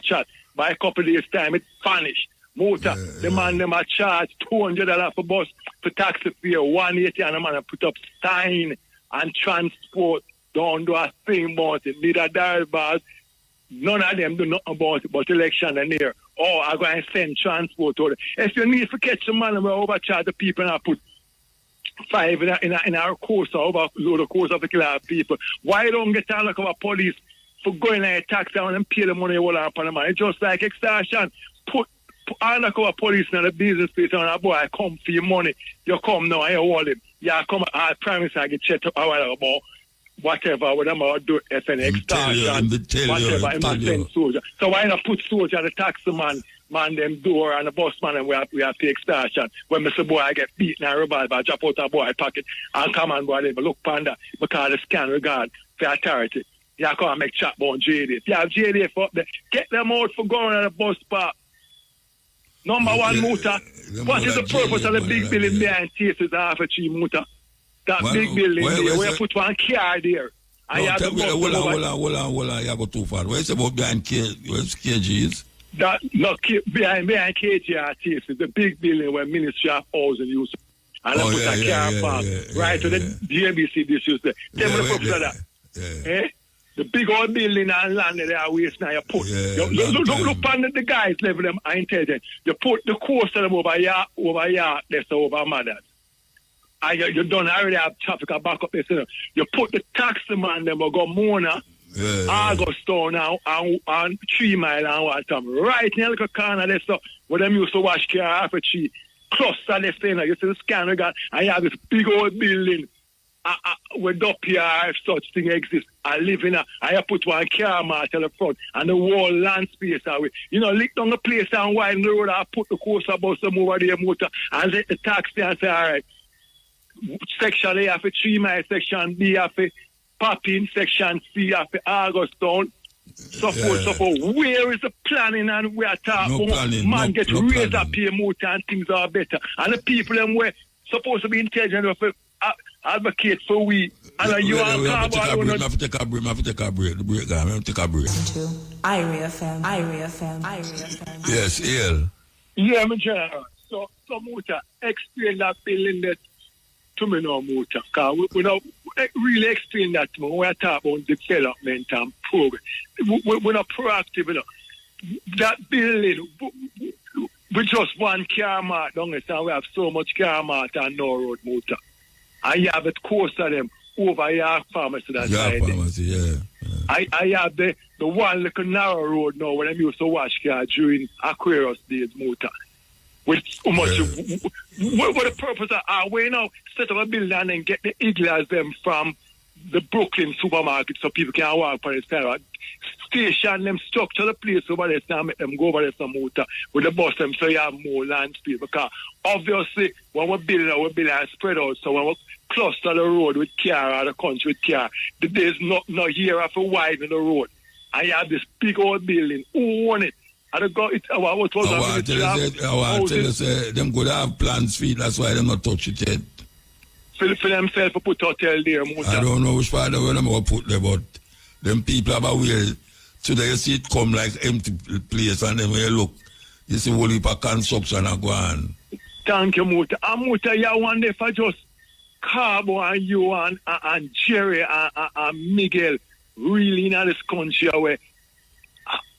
chat. By a couple of days time it vanished. Motor, the man them are charged $200 for bus for taxi fare, $180 and the man put up sign and transport. Don't do a thing about it. Neither dial bars. None of them do nothing about it, but election and here. Oh, I'm going to send transport to them. If you need to catch the man, we overcharge the people and I put 5 in our course, overload the course of the killer people. Why don't get down like our police for going and tax down and pay the money all up on the man? It's just like extortion. Put undercover police in the business place and a boy come for your money. You come now and you hold him. Yeah, come, I promise I get checked up a while about whatever, whatever I do, FNX, whatever, I must send soldier. So why not put soldier, the taxi man them door and the bus man, and we have to take extortion. When Mr. Boy I get beaten and revolver, drop out a boy pocket and come and boy, they look panda because they scan regard for authority. You can't make chat about JD. You have JD for there. Get them out for going on the bus park. Number one, muta. What is the purpose of the big building behind Tases half a tree, muta? That big building there, where you put one car there. And you have the bus. Hold on, you go too far. Where's about behind where's KGs? That, no, behind KGR Tases, the big building where Ministry of Housing use. And I put a car park right to the DMBC this used there. Tell me the purpose of that. Eh? The big old building and land there are waste now. You put look on the guys level them are intelligent. You put the course of them over here, that's over mothers. And you don't already have traffic back up there. So you put the taxi man them will go Mona, Augusto now and 3 Mile and what time. Right in the little corner there, so where them used to wash car half a tree. Cluster left there, you see the scanner gun, and you have this big old building. With up here, if such thing exists, I live in I put one car mark at the front and the whole land space away. You know, lick down the place and widen the road, I put the coaster bus over there, motor, and let the taxi and say, all right, section A have a 3 Mile, section B have a Popping, section C have a Augustown. So forth. Where is the planning and we are talking about? Man, get raised up here, motor, and things are better. And the people them were supposed to be intelligent enough advocate for we. And you are have to take a break. Irie FM. Yes, Ian. Yeah, my general. So Muta, explain that building that to me now, Muta. Because we don't really explain that to me. We are talking about development and progress. We're not proactive enough. That building, we just one car mark down there, and we have so much car mark and no road, Muta. I have it close to them over York Pharmacy that side. I have the one little narrow road now when I used to wash car during Aquarius days, Muta. With how much what the purpose of we now set up a building and then get the iglas them from the Brooklyn supermarket so people can walk for the side. Station them structure the place over there and make them go over there some Muta with the bus them so you have more land space because obviously when we're building and spread out so when we cluster the road with car or the country with car there's no here of a widen the road and you have this big old building who own it and the go it what was I tell you say them could have plans for it that's why they not touch it yet for themselves to put hotel there Muta. I don't know which part of them will put there but them people have a way today you see it come like empty place and then when you look you see whole heap of construction and go on. Thank you, Muta. And Muta, you want if I just Carbo and you and Jerry and Miguel really in this country where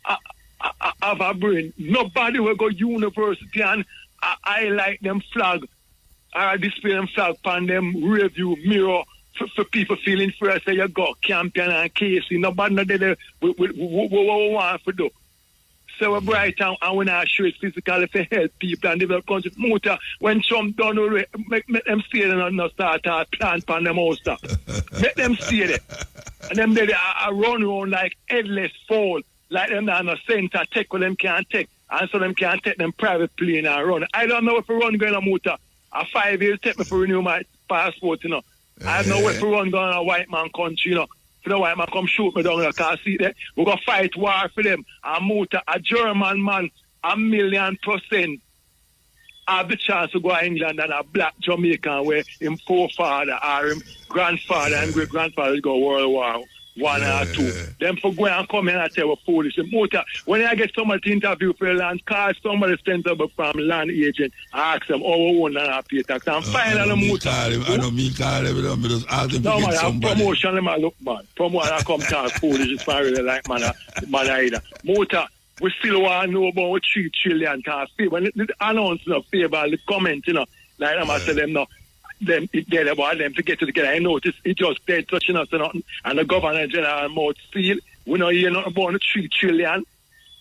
I have a brain. Nobody will go university and I like them flag or display them flag on them review mirror for people feeling first say you got Campion and Casey. Nobody know that we want to do. So we're bright and we're not sure it's physically to help people and develop countries. Muta, when Trump done, make them stay there and not start a plant on them house. Make them stay there. And them they run around like headless fowl. Like them not no center, take what them can't take. And so them can't take them private plane and run. I don't know if we run going on Muta. 5 years take me for renew my passport, you know. I don't know if we run going on a white man country, you know. For the white man come shoot me down there, because see that we're going to fight war for them. And Muta, a German man, 1,000,000% have the chance to go to England and a black Jamaican where him forefather or him grandfather and great-grandfather go World War I or II. Them for go and come in and tell we're foolish. Muta, when I get somebody to interview for a land, call somebody sent up from land agent, ask them, oh, we won't have pay tax. And finally, Muta. I don't mean call them, but just ask them to get somebody. Promotion, them look, man. Promotion, I come talk foolish. It's not really like man either. Muta, we still want to know about 3 trillion. When the announcement of favor, the comment, you know, like them, I say them now. Them it dead about them to get together. I notice it just dead touching us and nothing. And the governor general mouth seal. We know hear nothing about the 3 trillion.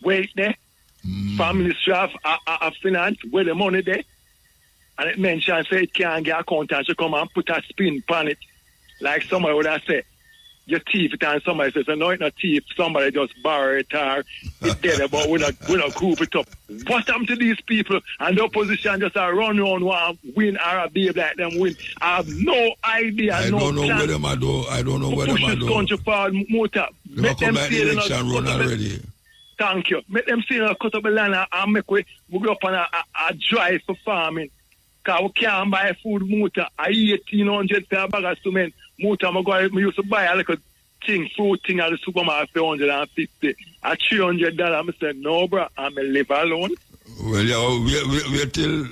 Wait there. from Ministry of Finance, where the money there. And it mentions say it can't get accountants to come and put a spin on it. Like somebody would have said, you thief it, and somebody says, no, it's not thief, somebody just borrow it or it's dead, but we not group it up. What happened to these people? And the opposition just run around and win or behave like them win. I have no idea. I don't know where them are do. I don't know where them are do. Push this country forward, Muta. Make them see the election run already. Thank you. Make them see cut up the land and make we go up on a drive for farming. Because we can't buy food, Muta. I 1,800 for a bag of cement. Muta, I used to buy a little fruit thing at the supermarket for $150. At $300, I said, no, bro, I'm a live alone. Well, yeah, we till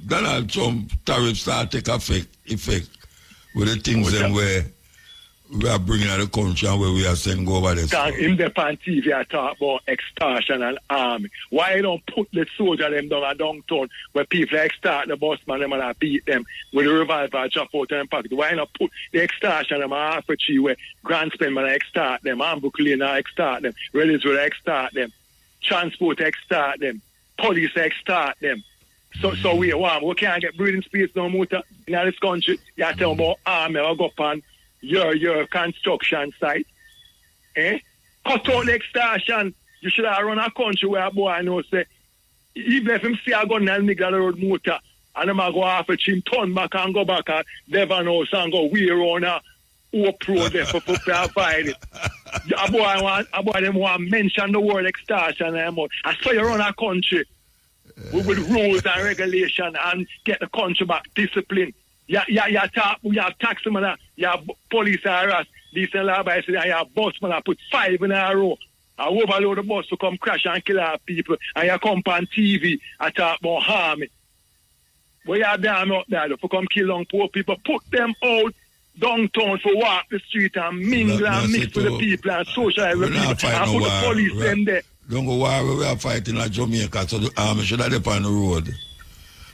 Donald Trump tariffs start take effect with the things them where we are bringing out the country and where we are sending go over there. In the TV, I talk about extortion and army. Why you don't put the soldier them down at downtown where people extort the busman them and I beat them with a revolver drop out and pocket? Why not put the extortion them at Half a Tree where Grand Spendman extort them, Ambuck Lane extort them, Reddits will extort them, Transport extort them, Police extort them. So we can't get breathing space no more in this country. You tell about army or go up on your construction site. Cut out the extortion. You should have run a country where a boy I know say, even if him see a gun and nigga the road motor, and him a go Half a Tree, turn back and go back at Devon House and go way around a Hope Road there for provide it. A boy them want to mention the word extortion anymore. I saw you run a country with rules and regulation and get the country back discipline. You have taxman, you have police harass, decent law by saying you have busman that put 5 in a row. I overload the bus to come crash and kill our people, and you come on TV and talk about harm. But you are damn out there to come kill young poor people. Put them out downtown for walk the street and mingle and mix with the people and socialize with the people and put the police them there. Don't go war, we are fighting at Jamaica, so the army should have on the road.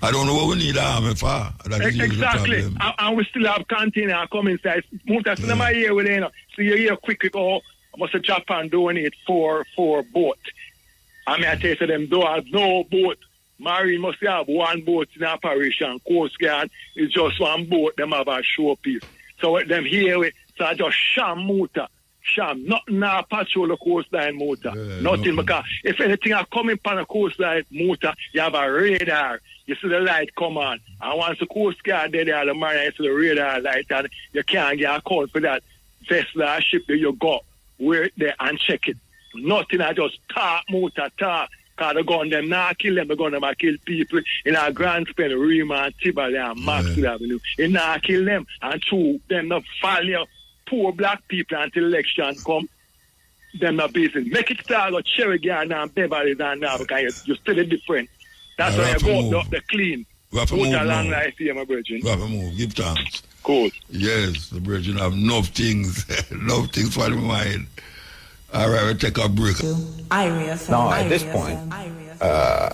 I don't know what we need the army for. Exactly. And we still have container come inside. Muta, so my here with you. So you hear quickly, I must have Japan donate for boat. I mean, I tell you, them don't have no boat. Marine must have one boat in operation. Coast Guard is just one boat. Them have a showpiece. So them here, so I just sham Muta. Sham, nothing now patrol the coastline motor. Nothing, because if anything are coming upon a coastline motor, you have a radar. You see the light come on. And once the Coast Guard there, the marine, you see the radar light, and you can't get a call for that vessel or ship that you go where there and check it. Nothing, I just talk motor, talk. Because the gun them now kill them, the gun them kill people in our Grand Spend, Rima and Tibali and Maxwell Avenue. It now kill them and two, them not follow poor black people until election come. Them not busy. Make it start with Cherry Garden and Beverly and now because you're still different. That's why you go up the clean. We have to move a long life here, my virgin. We have to move. Give thanks. Cool. Yes, the virgin have enough things. enough things for the mind. All right, we'll take a break. Now, at this point,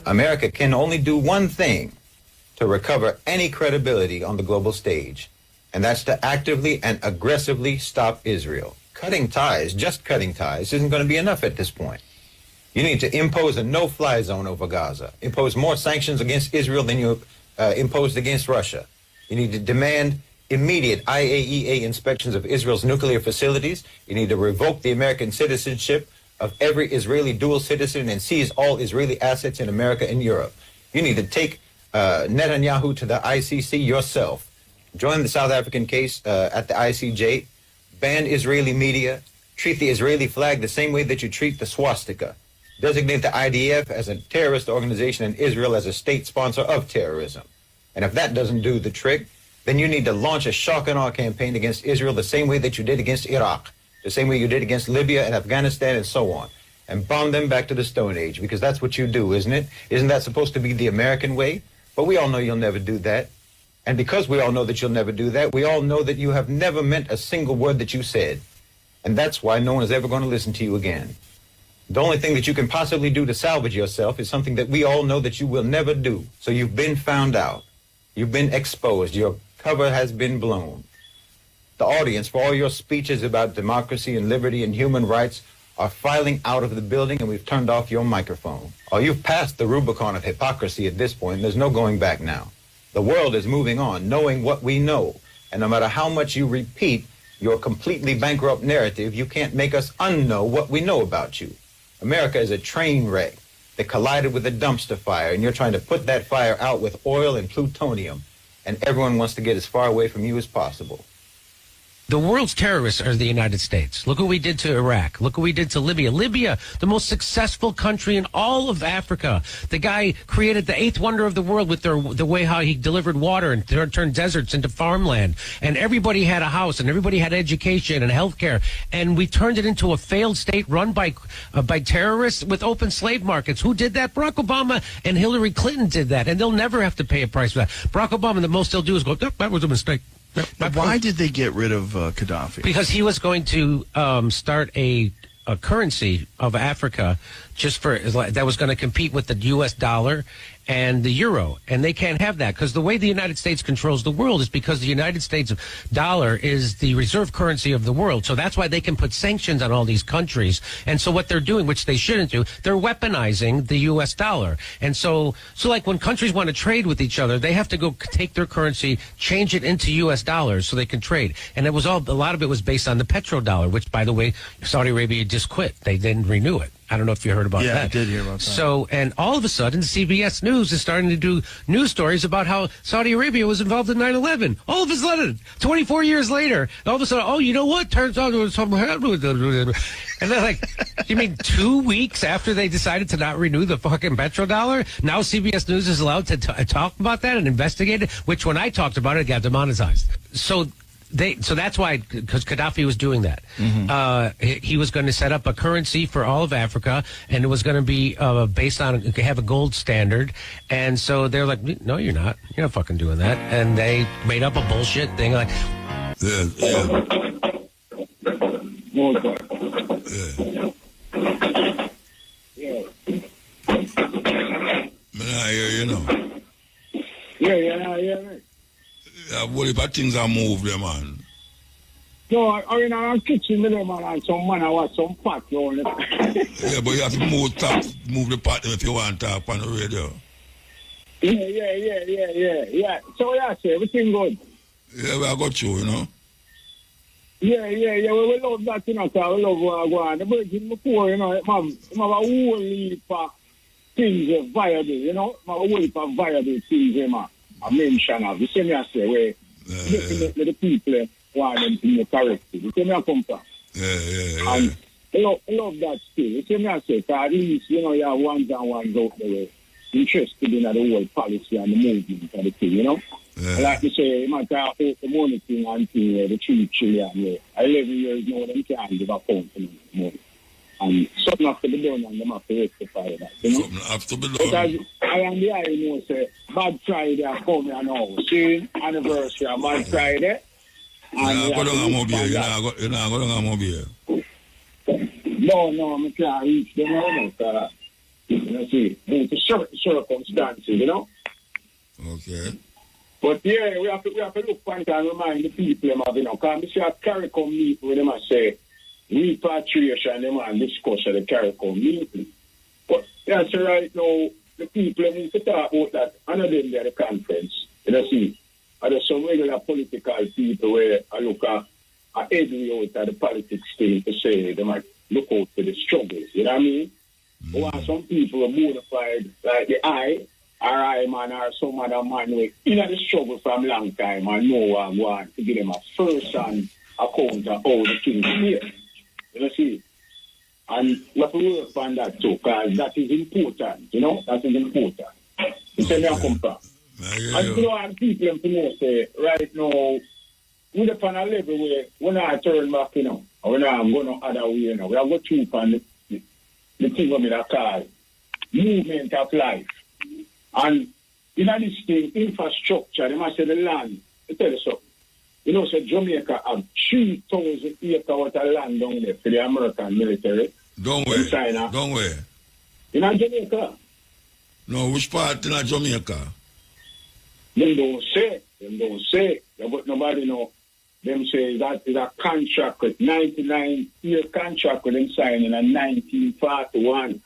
America can only do one thing to recover any credibility on the global stage, and that's to actively and aggressively stop Israel. Cutting ties, just cutting ties, isn't going to be enough at this point. You need to impose a no-fly zone over Gaza, impose more sanctions against Israel than you imposed against Russia. You need to demand immediate IAEA inspections of Israel's nuclear facilities. You need to revoke the American citizenship of every Israeli dual citizen and seize all Israeli assets in America and Europe. You need to take Netanyahu to the ICC yourself. Join the South African case at the ICJ. Ban Israeli media. Treat the Israeli flag the same way that you treat the swastika. Designate the IDF as a terrorist organization and Israel as a state sponsor of terrorism. And if that doesn't do the trick, then you need to launch a shock and awe campaign against Israel the same way that you did against Iraq, the same way you did against Libya and Afghanistan and so on, and bomb them back to the Stone Age, because that's what you do, isn't it? Isn't that supposed to be the American way? But we all know you'll never do that. And because we all know that you'll never do that, we all know that you have never meant a single word that you said. And that's why no one is ever going to listen to you again. The only thing that you can possibly do to salvage yourself is something that we all know that you will never do. So you've been found out. You've been exposed. Your cover has been blown. The audience for all your speeches about democracy and liberty and human rights are filing out of the building, and we've turned off your microphone. Oh, you've passed the Rubicon of hypocrisy at this point. There's no going back now. The world is moving on, knowing what we know. And no matter how much you repeat your completely bankrupt narrative, you can't make us unknow what we know about you. America is a train wreck that collided with a dumpster fire, and you're trying to put that fire out with oil and plutonium, and everyone wants to get as far away from you as possible. The world's terrorists are the United States. Look what we did to Iraq. Look what we did to Libya. Libya, the most successful country in all of Africa. The guy created the eighth wonder of the world with the way how he delivered water and turned deserts into farmland. And everybody had a house and everybody had education and health care. And we turned it into a failed state run by terrorists with open slave markets. Who did that? Barack Obama and Hillary Clinton did that. And they'll never have to pay a price for that. Barack Obama, the most they'll do is go, that was a mistake. But why did they get rid of Gaddafi? Because he was going to start a currency of Africa that was going to compete with the U.S. dollar and the euro. And they can't have that because the way the United States controls the world is because the United States dollar is the reserve currency of the world. So that's why they can put sanctions on all these countries. And so what they're doing, which they shouldn't do, they're weaponizing the U.S. dollar. And so like when countries want to trade with each other, they have to go take their currency, change it into U.S. dollars so they can trade. And a lot of it was based on the petrodollar, which, by the way, Saudi Arabia just quit. They didn't renew it. I don't know if you heard about that. Yeah, I did hear about that. So, and all of a sudden, CBS News is starting to do news stories about how Saudi Arabia was involved in 9/11. All of a sudden, 24 years later, all of a sudden, oh, you know what? Turns out there was something happened. And they're like, you mean 2 weeks after they decided to not renew the fucking petrodollar? Now CBS News is allowed to talk about that and investigate it, which when I talked about it got demonetized. So that's why, because Gaddafi was doing that. Mm-hmm. He was going to set up a currency for all of Africa, and it was going to be based on, have a gold standard. And so they're like, no, you're not. You're not fucking doing that. And they made up a bullshit thing like... Yeah. I hear you know. Yeah. What if things are moved there, man? No, I mean, I'm kitchen with them, man, and some man, I want some pot, you know. Yeah, but you have to move the pot if you want to talk on the radio. Yeah. So, yeah, say, everything good? Yeah, I got you know. Yeah, we love that, you know, because we love what I go on. The birds before, you know, have a whole heap of things viable, you know, have a whole heap of viable things, man. I mention of the same as say where definitely the people want them to be corrected. The same I come from. Yeah. And I love that still. The same I say, because at least, you know, you have ones and ones out there interested in the whole policy and the movement and the thing, you know. Yeah. I like to say, man, talk about the money thing and thing, the 3 trillion, 11 years now, them can't give a pound to money. And something has to be done and them have to rectify that, you know. Something has to be done. Because I am the I know, say, Bad Friday are coming now. See, anniversary of Bad Friday. And go down a mobile. You're not going on a mobile. No, I can't reach them now, because, you know, see, due to certain circumstances, you know. Okay. But yeah, we have to look point and remind the people, you know, because we see a CARICOM meeting with them and say, repatriation, them and discuss the CARICOM meeting. But that's right now, the people need to talk about that. I know them there at the conference. You know, see, there's some regular political people where I look at every out at the politics thing to say they might look out for the struggles. You know what I mean? While some people are modified, like the I man, or some other man who in the struggle from a long time and know what I want to give them a first-hand account of how the things here. You know, see? And we have to work on that too, because that is important, you know? That is important. You say, I come from. And you know, and people to know, say, right now, we're upon a level where we're not turn back, you know, or we're not going no other way, you know. We have got to on the thing of it call movement of life. And in this thing, infrastructure, they must say the land, I tell you something. You know, so Jamaica have 3,000 acres worth of land down there for the American military. Don't worry. Don't worry. In Jamaica? No, which part in Jamaica? Them don't say. But nobody know. them say that is a contract with 99-year contract with them signing in 1941.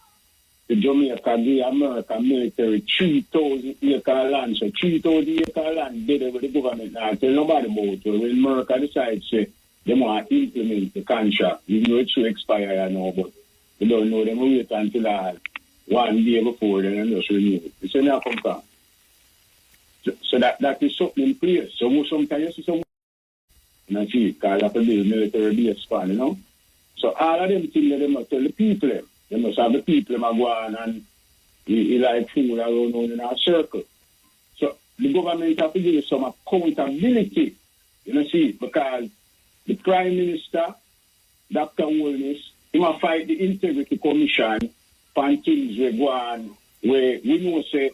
The Jamaica gave America military 3,000 acre land. So 3,000 acre land did with the government now. Tell nobody about it. When America decides to they want to implement the contract, even though it's to expire now, but they don't know them wait until 1 day before then and just renew it. You see me come from. So that is something in place. So sometimes you see some and see because of the military base span, you know. So all of them things that they must tell the people them. They must have the people them go on and he like fool around in a circle. So the government have to give some accountability, you know, see, because the Prime Minister, Dr. Holness, he must fight the Integrity Commission for things we go on where we know say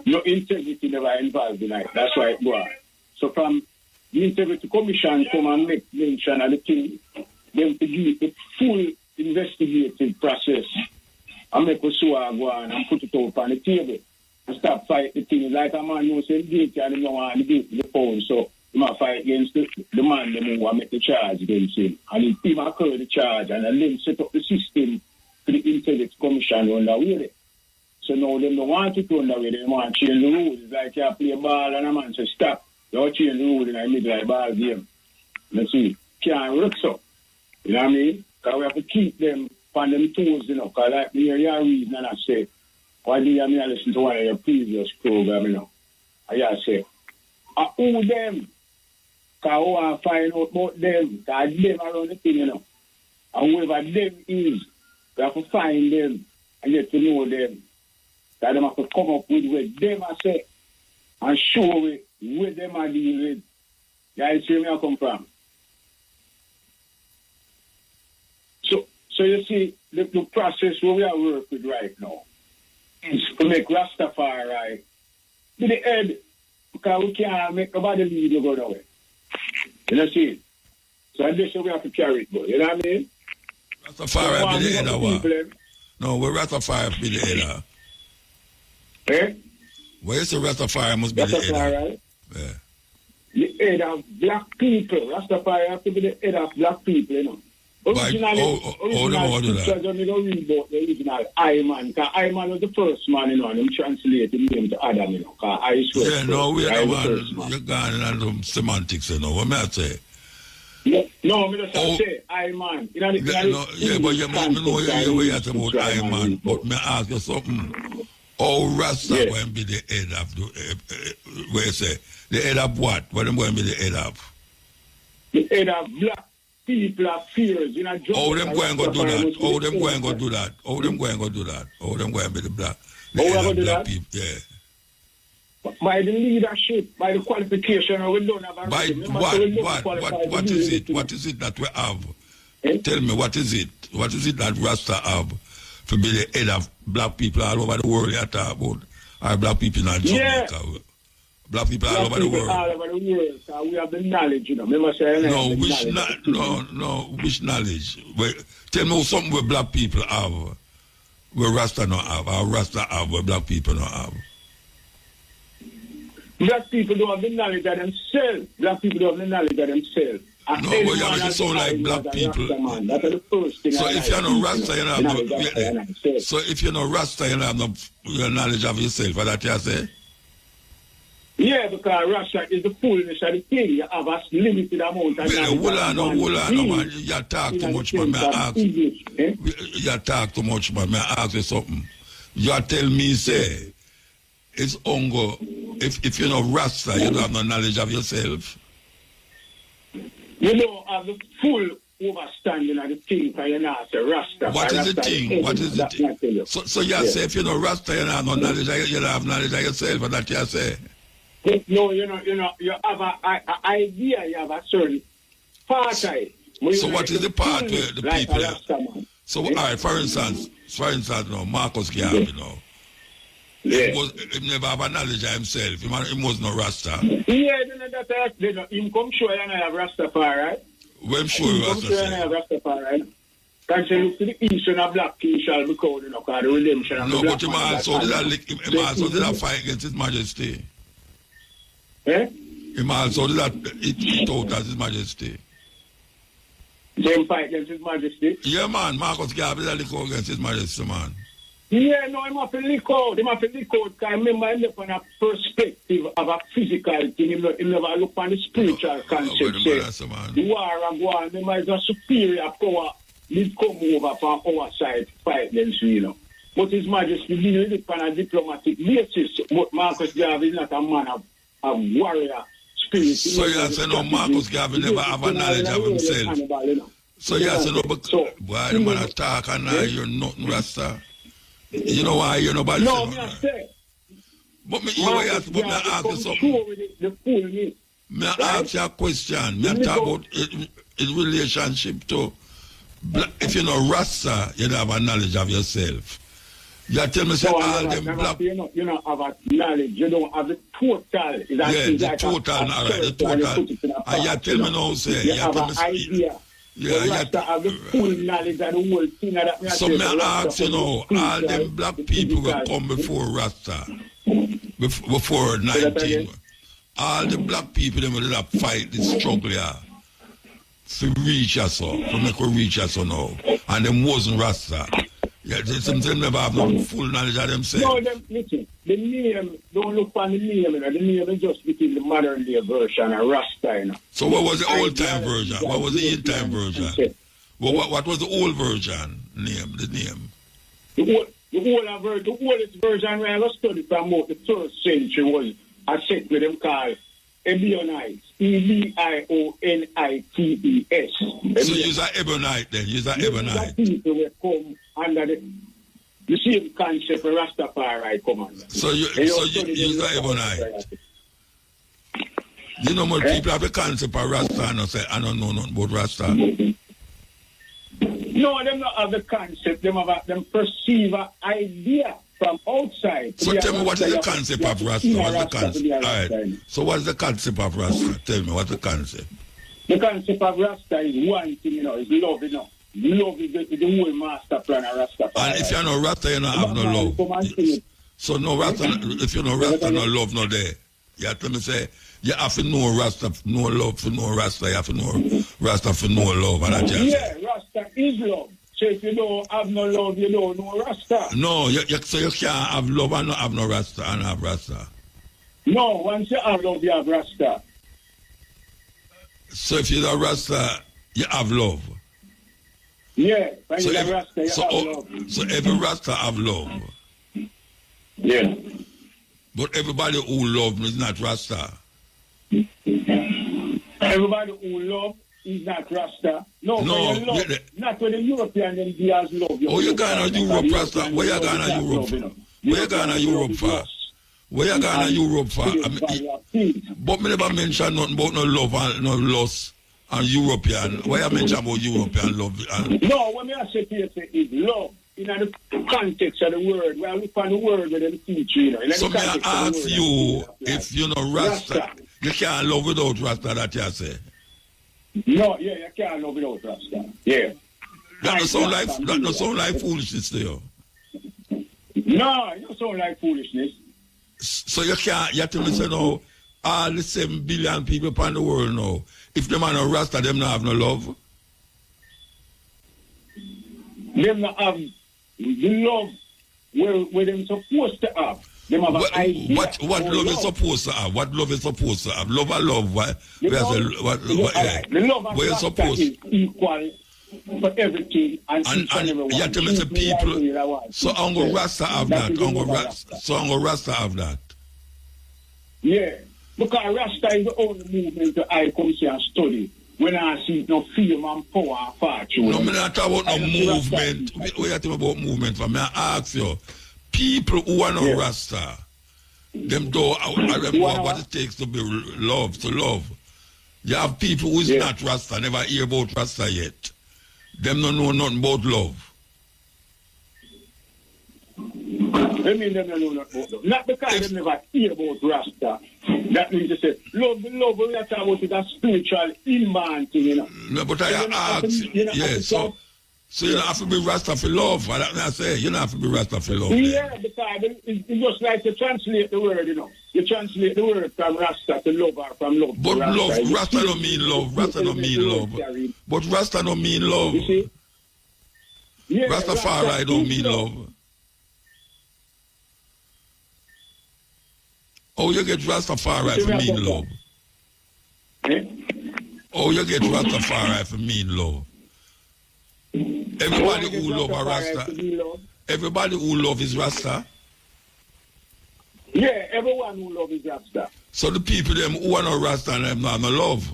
no integrity never involved in it. That's why it go on. So from the Integrity Commission come and make mention of the thing, them to give the full investigative process and make us go on and put it up on the table and stop fighting the thing. Like a man knows say guilty and he don't want to give the phone. So he might fight against the man who will make the charge against him. And if he might carry the charge and then set up the system for the Integrity Commission on the way. So now they don't want it on the way. They want to change the rules. It's like you play ball and a man says stop. They don't change the rules in the middle of the ball game. Let's see. Can't work so. You know what I mean? Because we have to keep them on them toes, you know. Because like me, you're reading and I say, why do you listen to one of your previous program, you know? And I say, who them? Because I want to find out about them. Because them around the thing, you know. And whoever them is, we have to find them and get to know them. That them have to come up with where them I say and show it where them are dealing with. You guys see where I come from? So you see, the process where we are working with right now is to make Rastafari be the head, because we can't make nobody lead you go that way. You know see? So I guess we have to carry it, boy. You know what I mean? Rastafari be the head of what? No, where Rastafari be the head of? Eh? Where you say Rastafari must be the head of? Right? Yeah. The head of black people. Rastafari have to be the head of black people, you know. Originally, the original I-man, because I-man was the first man, you know, and him translated the name to Adam, you know, because I swear. Yeah, no, we are the man. You're going on some semantics, you know, what may I say? No, I just say I-man. You know, yeah, but you know where you're talking about I-man, but may I ask you something? Oh, Rasta going to be the head of, where you say, the head of what? What am going to be the head of? The head of black people are fears, you know. Oh, them going to do that. Oh, them going to do that. Oh, them going to do that. Oh, them going to be the black. The head of black people, yeah. By the leadership, by the qualification, we don't have a by what is it? What is it that we have? Tell me, what is it? What is it that Rasta have to be the head of black people all over the world you talk about? Or black people in Jamaica? Yeah. Black people all over the world. All over the world. So we have the knowledge, you know. Which knowledge? Tell me something where black people have, where Rasta not have, or Rasta have, where black people not have. Black people don't have the knowledge of themselves. Black people don't have the knowledge of themselves. No, but you have to sound like black people. That's the first thing. So if you're no Rasta, you don't have no. So if you're no Rasta, you don't have no knowledge of yourself. What that you say? Yeah, because Rasta is the fullness of the thing. You have a limited amount of knowledge. Man. You talk too much, man. You talk too much, man. May I ask you something? You tell me, say, it's ongo. If you're no Rasta, you don't have no knowledge of yourself. You don't have the full understanding of the thing, because you're not a Rasta. What is the thing? What is the thing? So you say if you're no Rasta, you don't have no knowledge, you don't have knowledge of yourself, and that you say? No, you have an idea, you have a certain part of it. So what is the part where the like people have? So, all right, for instance, no, Marcus Garvey, you know. Yeah. He never have a knowledge of himself. He was no Rasta. Yeah, him come sure you have Rastafari, right? Well, I'm sure you have Rastafari. Because you look to the east and a black king shall be called, you know, because the redemption of the black but him also did a fight against His Majesty. Eh? Him also that it out as His Majesty. Them fight against His Majesty? Yeah, man. Marcus Garvey is a lick out against His Majesty, man. Yeah, no, him have to lick out. Him have to lick out because remember, him look on a perspective of a physical thing. Him never look on the spiritual concept. The war and go on. Him is a superior power. Did come over from our side to fight against you, you know. But His Majesty did it on a diplomatic basis. But Marcus Garvey is not a man of warrior spirit. So you say no, Marcus Garvey never have a knowledge of himself. So you say no, but why the man attack and now you're nothing, Rasta? You know why you're nobody? No, me I say. But me, you ask you something. Me ask you a question. Me talk about his relationship to. If you know Rasta, you don't have a knowledge of yourself. You tell me, say, all them black... You don't have a knowledge. You don't have the total. The total, all right, the total. And you tell me now, say... You have an idea. Yeah, Rasta have the full knowledge of the whole thing. So me ask you know, all them black people will come before Rasta. Before 19. All the black people, they will fight the struggle here. To reach us, to make us reach us now. And them wasn't Rasta. Yeah, some never have no full knowledge of themselves. No, listen, the name, don't look on the name, you know. The name is just between the modern day version and Rasta, you know. So what was the old time version? What was the old time version? What was the old version name, the name? The oldest version where I was studied from about the 3rd century was a sect with them called Ebionites. Ebionites. So you're an Ebonite then? You're an Ebonite. People will come under the same concept of Rastafari come under. So you're an Ebonite. You know more people have the concept of Rasta and say, I don't know nothing about Rasta. No, them not have the concept. Them perceive an idea from outside. So tell me, what is the concept of Rasta? What's the concept? All right. So what's the concept of Rasta? Tell me, what's the concept? The concept of Rasta is one thing, you know, is love, you know. Love is the whole master plan of Rasta. And if you're no Rasta, you don't have no love. So no Rasta, if you no Rasta, no love, no there. You have to say, you have to know Rasta, no love for no Rasta. You have to know Rasta for no love. And yeah, Rasta is love. So if you don't have no love, you don't know Rasta. No, so you can't have love and not have no Rasta and have Rasta. No, once you have love, you have Rasta. So if you have Rasta, you have love. Yeah, when you have Rasta, you have love. So every Rasta have love. Yeah. But everybody who love is not Rasta. Everybody who love is not Rasta. No, love, not when the European Indians love. Oh, you're going to Europe, Rasta. Where you going to Europe for? Where you going to Europe for? Where you going to Europe for? But me never mention nothing about no love and no loss and European. Why you mention about European love? No, what I say to you is love. In the context of the word, well, look on the word with them teach you. So may I ask you, if you know Rasta, you can't love without Rasta, that you say? No, yeah, you can't love without Rasta. Yeah. That don't sound like foolishness to you. No, it don't sound like foolishness. So you can't, you have to say no, all the 7 billion people upon the world now, if them are no Rasta, them not have no love? Them not have the love where them supposed to have. Them have an idea. What love is supposed to have? What love is supposed to have? Love and love. The love and Rasta is equal for everything and each and everyone. You tell me the people. So Uncle Rasta have that. Uncle Rasta have that. Yeah. Because Rasta is the only movement that I come here and study. When I see no film and power and fortune. No, I'm not talking about no movement. We are talking about movement. For me, I ask you, people who are no Rasta, them do what it takes to be love, to love. You have people who is not Rasta, never hear about Rasta yet. Them don't know nothing about love. I mean, them don't know nothing about love. Not because they never hear about Rasta. That means to say, love, we are talking about it as spiritual, in-man thing, you know. No, but I ask, so you don't have to be Rasta for love. I say, you don't have to be Rasta for love. Yeah, because it's just like to translate the word, you know. You translate the word from Rasta to love or from love But to Rasta. love, Rasta don't mean love. Rasta don't mean love. But Rasta don't mean love. You see? Yeah, Rastafari don't mean love. Oh, you get Rastafari for mean love. Oh, you get Rastafari for mean love. Everybody who love a Rasta. Everybody who love is Rasta. Yeah, everyone who love is Rasta. So the people them who are not Rasta and them not no love.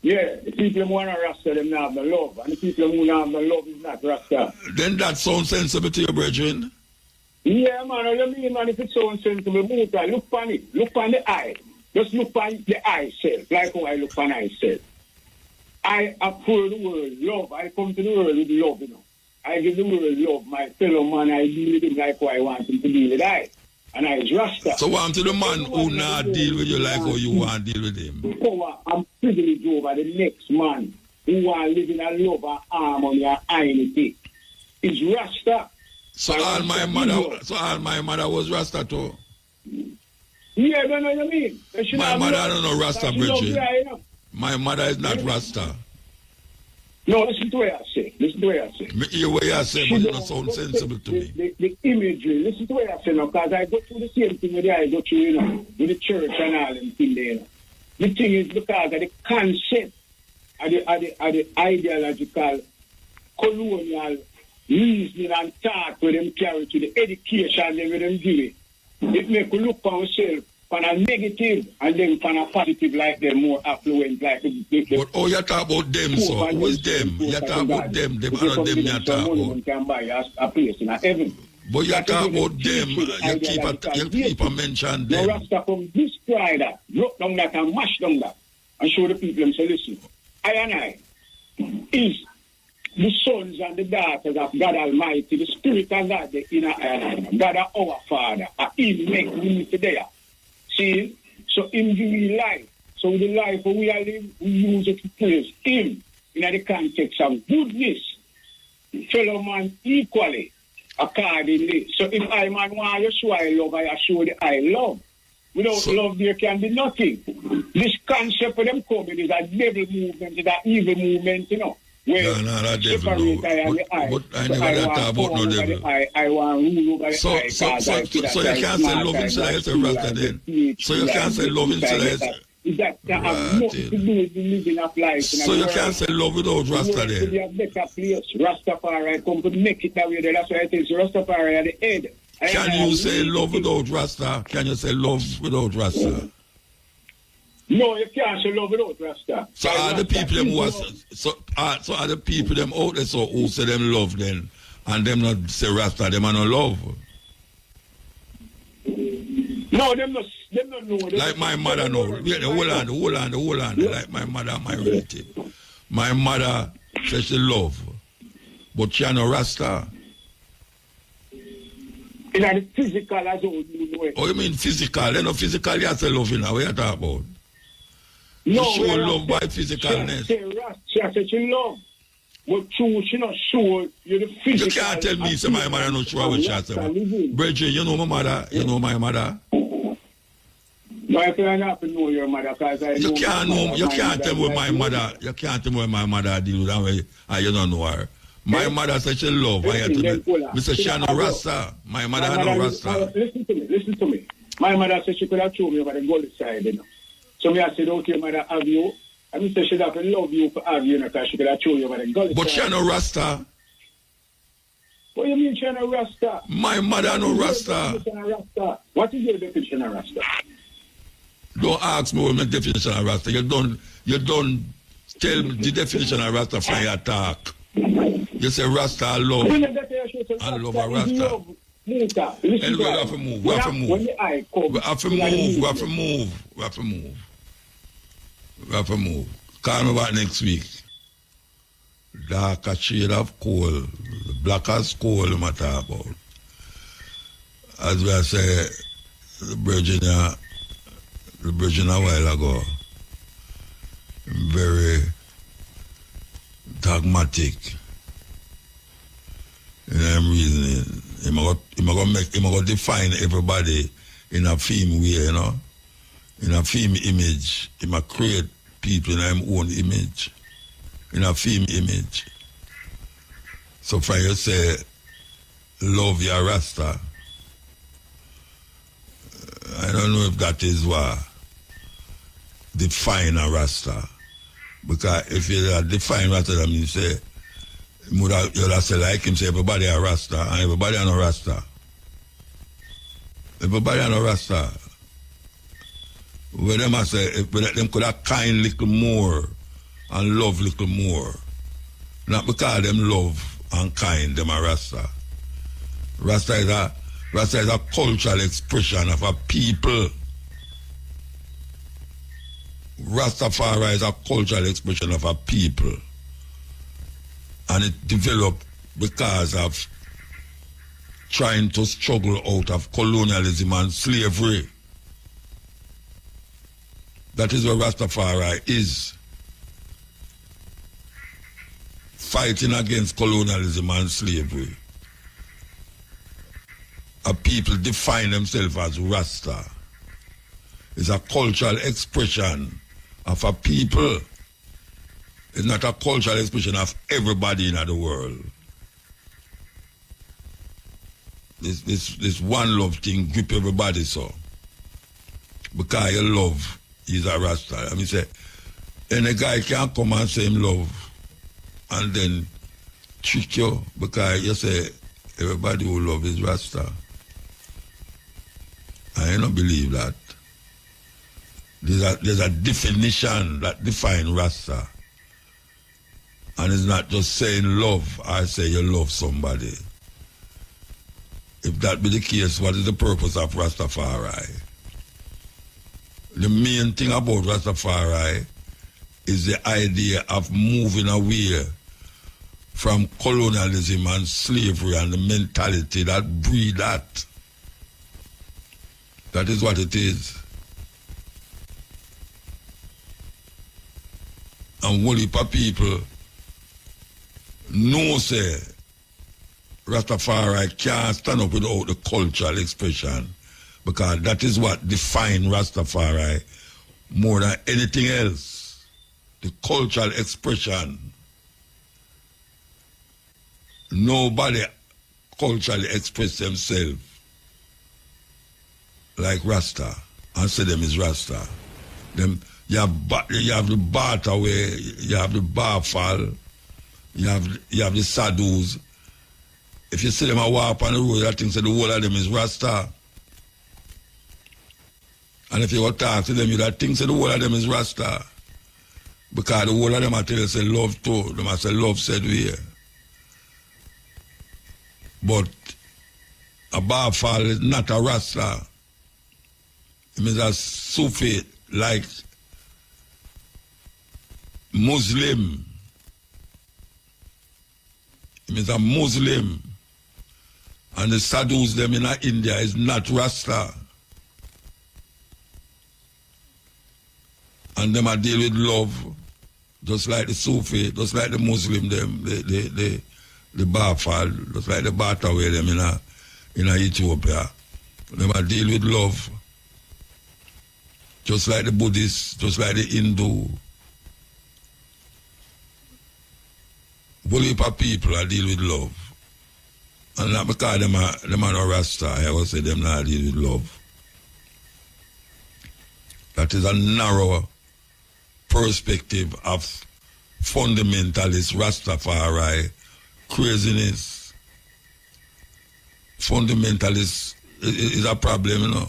Yeah, the people who are not Rasta them not have no love. And the people who not have no love is not Rasta. Then that sounds sensible to your brethren. Yeah, man, I mean, man, if it sounds sensible, muta, look on it. Look on the eye. Just look on the eye self, like how I look on myself. I approve the world love. I come to the world with love, you know. I give the world love. My fellow man, I deal with him like how I want him to deal with I. And I is Rasta. So I'm to the man who not deal with you like how you want to deal with him. Power and privilege over the next man who want to live in a love and harmony and unity. Is Rasta. So all my mother was Rasta too. Yeah, no, what I mean. My mother don't know Rasta, Bridget. My mother is not Rasta. No, listen to what I say. Listen to what I say. Me hear what you say, but it don't sound sensible to me. The imagery, listen to what I say now, because I go through the same thing with I go through, you know, with the church and all them thing there, you know. The thing is because of the concept of the ideological, colonial reasoning and thought with them carry to the education they with them give it. It make you look on yourself from a negative and then from a positive like they're more affluent like the But oh, you talk about them, so who is them? You talk about them are not them you talk about. Can buy a place in heaven. But you talk about them, you keep a mention them. Now Rasta come destroy that, drop down that and mash down that and show the people and say, listen, I is the sons and the daughters of God Almighty, the Spirit of God, the inner God our Father, and He make me today. See? So Him give me life. So the life we are living, we use it to praise Him in the context of goodness, fellow man equally, accordingly. So if I man want to show I love, I show the I love. Without love, there can be nothing. This concept of them coming is a devil movement, is an evil movement, you know. Where that devil, no. But I never talk about no devil. I want rule over the so you can't say love instead of say Rasta then. So you can't say love instead of that have nothing to do with the living of life. So you can't say love without Rasta then. To a better place. Rastafari come to make it that way. That's why it is Rastafari at the head. Can you say love without Rasta? Can you say love without Rasta? No, you can't say love without Rasta. So are the people them who are so are the people them out there so who say them love then and them not say Rasta, them are not love? No, them not know. Like my mother know. Hold on. Like my mother, my relative. My mother says she love, but she no Rasta. In the physical as well, you know. Oh, you mean physical? You know, physical you have to love, you know. What you talk about? No, you show love by physicalness. She said she love, but true, she not sure you the physical. You can't tell me, say my mother not sure what she said. Bridget, you know my mother? You know my mother? No, I can't know your mother because I you can't know. You can't tell me my mother. You can't tell me my mother deal that way. And you don't know her. My mother said she love. I had to me say she no Rasta. My mother no Rasta. Listen to me. My mother said she could have thrown me over the gully side, you know. So me I said, okay, mother, have you? And me said she'd have to love you for have you, because she could have thrown you over the gully but side. But she no Rasta. What do you mean she no Rasta? My mother no Rasta. What is your definition of Rasta? Don't ask me what my definition of Rasta. You don't tell me the definition of Rasta from your talk. You say Rasta I love. I love a Rasta. Muta, and we have to move. We have to move. We have to move. We have to move. We have to move. We have to move. Call me back next week. Darker shade of coal, black as coal, we talk about. As we say, the Virgin a while ago, very dogmatic. And I'm reasoning. He going define everybody in a film way, you know. In a film image, he might create people in his own image. In a film image. So for you say, love your Rasta, I don't know if that is what define a Rasta. Because if you define Rasta, that means you say, you'll say like him, say everybody a Rasta, and everybody a no Rasta. Everybody a no Rasta. Where them say, if them could have kind little more and love little more. Not because them love and kind, them a Rasta. Rasta is a cultural expression of a people. Rastafari is a cultural expression of a people. And it developed because of trying to struggle out of colonialism and slavery. That is what Rastafari is. Fighting against colonialism and slavery. A people define themselves as Rasta. It's a cultural expression of a people. It's not a cultural expression of everybody in the world. This one love thing grip everybody so. Because your love is a Rasta. I mean say, any guy can come and say him love and then trick you because you say everybody who love is Rasta. I don't believe that. There's a definition that defines Rasta. And it's not just saying love, I say you love somebody. If that be the case, what is the purpose of Rastafari? The main thing about Rastafari is the idea of moving away from colonialism and slavery and the mentality that breed that. That is what it is. And one heap of people know say Rastafari can't stand up without the cultural expression because that is what defines Rastafari more than anything else. The cultural expression. Nobody culturally express themselves like Rasta and say them is Rasta. Them you have the Bata way, you have the Barfal, you have the Sadus. If you see them a walk on the road, I think so the whole of them is Rasta. And if you go talk to them, you think so the whole of them is Rasta. Because the whole of them I tell you say love too. Them I say love said we here. But a Barfal is not a Rasta. It means a Sufi like Muslim. It means a Muslim. And the sadhus them in India is not Rasta. And them a deal with love, just like the Sufi, just like the Muslim them, the Bafal, just like the Bataway them in Ethiopia. Them a deal with love. Just like the Buddhists, just like the Hindu. Whole heap of people are deal with love. And not because them are no Rasta, I will say them not deal with love. That is a narrow perspective of fundamentalist Rastafari craziness. Fundamentalist is a problem, you know.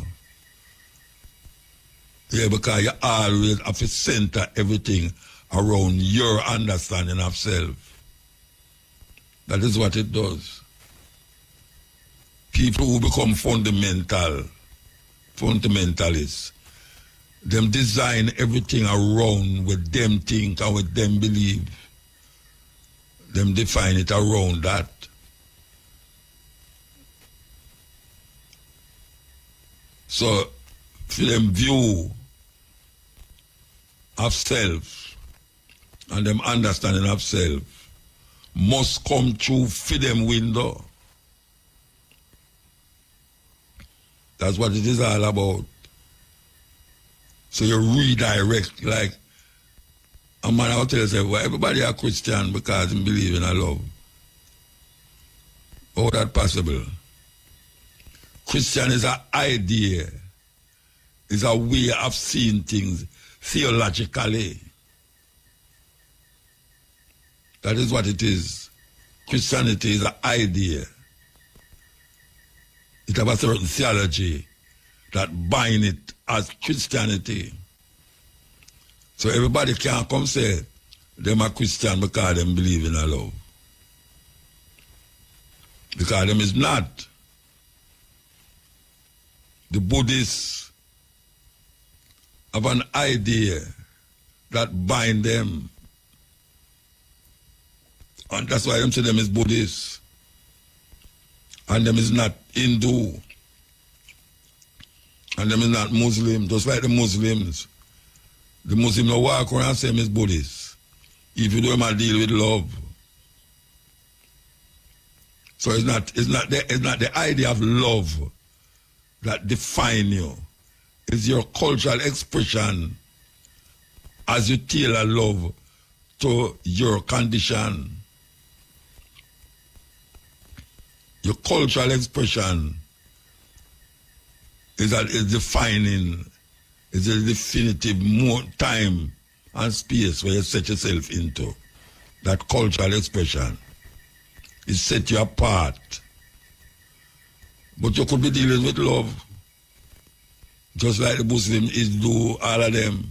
Yeah, because you always have to center everything around your understanding of self. That is what it does. People who become fundamentalists, them design everything around what them think and what them believe. Them define it around that. So, for them view of self and them understanding of self must come through for them window. That's what it is all about. So you redirect, like, a man will tell you, say, well, everybody are Christian because they believe in a love. How that possible? Christian is an idea, is a way of seeing things theologically. That is what it is. Christianity is an idea. It has a certain theology that bind it as Christianity. So everybody can't come say them are Christian because them believe in a love. Because them is not. The Buddhists have an idea that bind them. And that's why them say them is Buddhists. And them is not Hindu. And them is not Muslim, just like the Muslims. The Muslims don't walk around and say them is Buddhists. If you do them deal with love. So it's not the idea of love that define you. It's your cultural expression as you tailor love to your condition. Your cultural expression is defining, is a definitive time and space where you set yourself into. That cultural expression. It set you apart. But you could be dealing with love. Just like the Muslims do, all of them.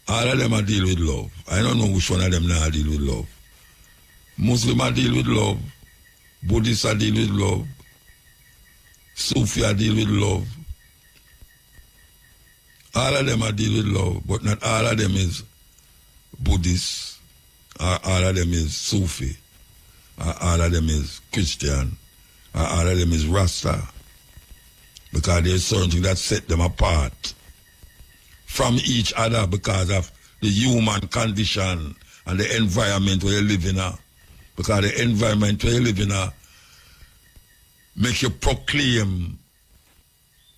All of them are deal with love. I don't know which one of them now deal with love. Muslims are deal with love. Buddhists are deal with love. Sufi are deal with love. All of them are deal with love, but not all of them is Buddhist. All of them is Sufi. All of them is Christian. All of them is Rasta. Because there's certain things that set them apart from each other because of the human condition and the environment where you live in. Because the environment where you live in make you proclaim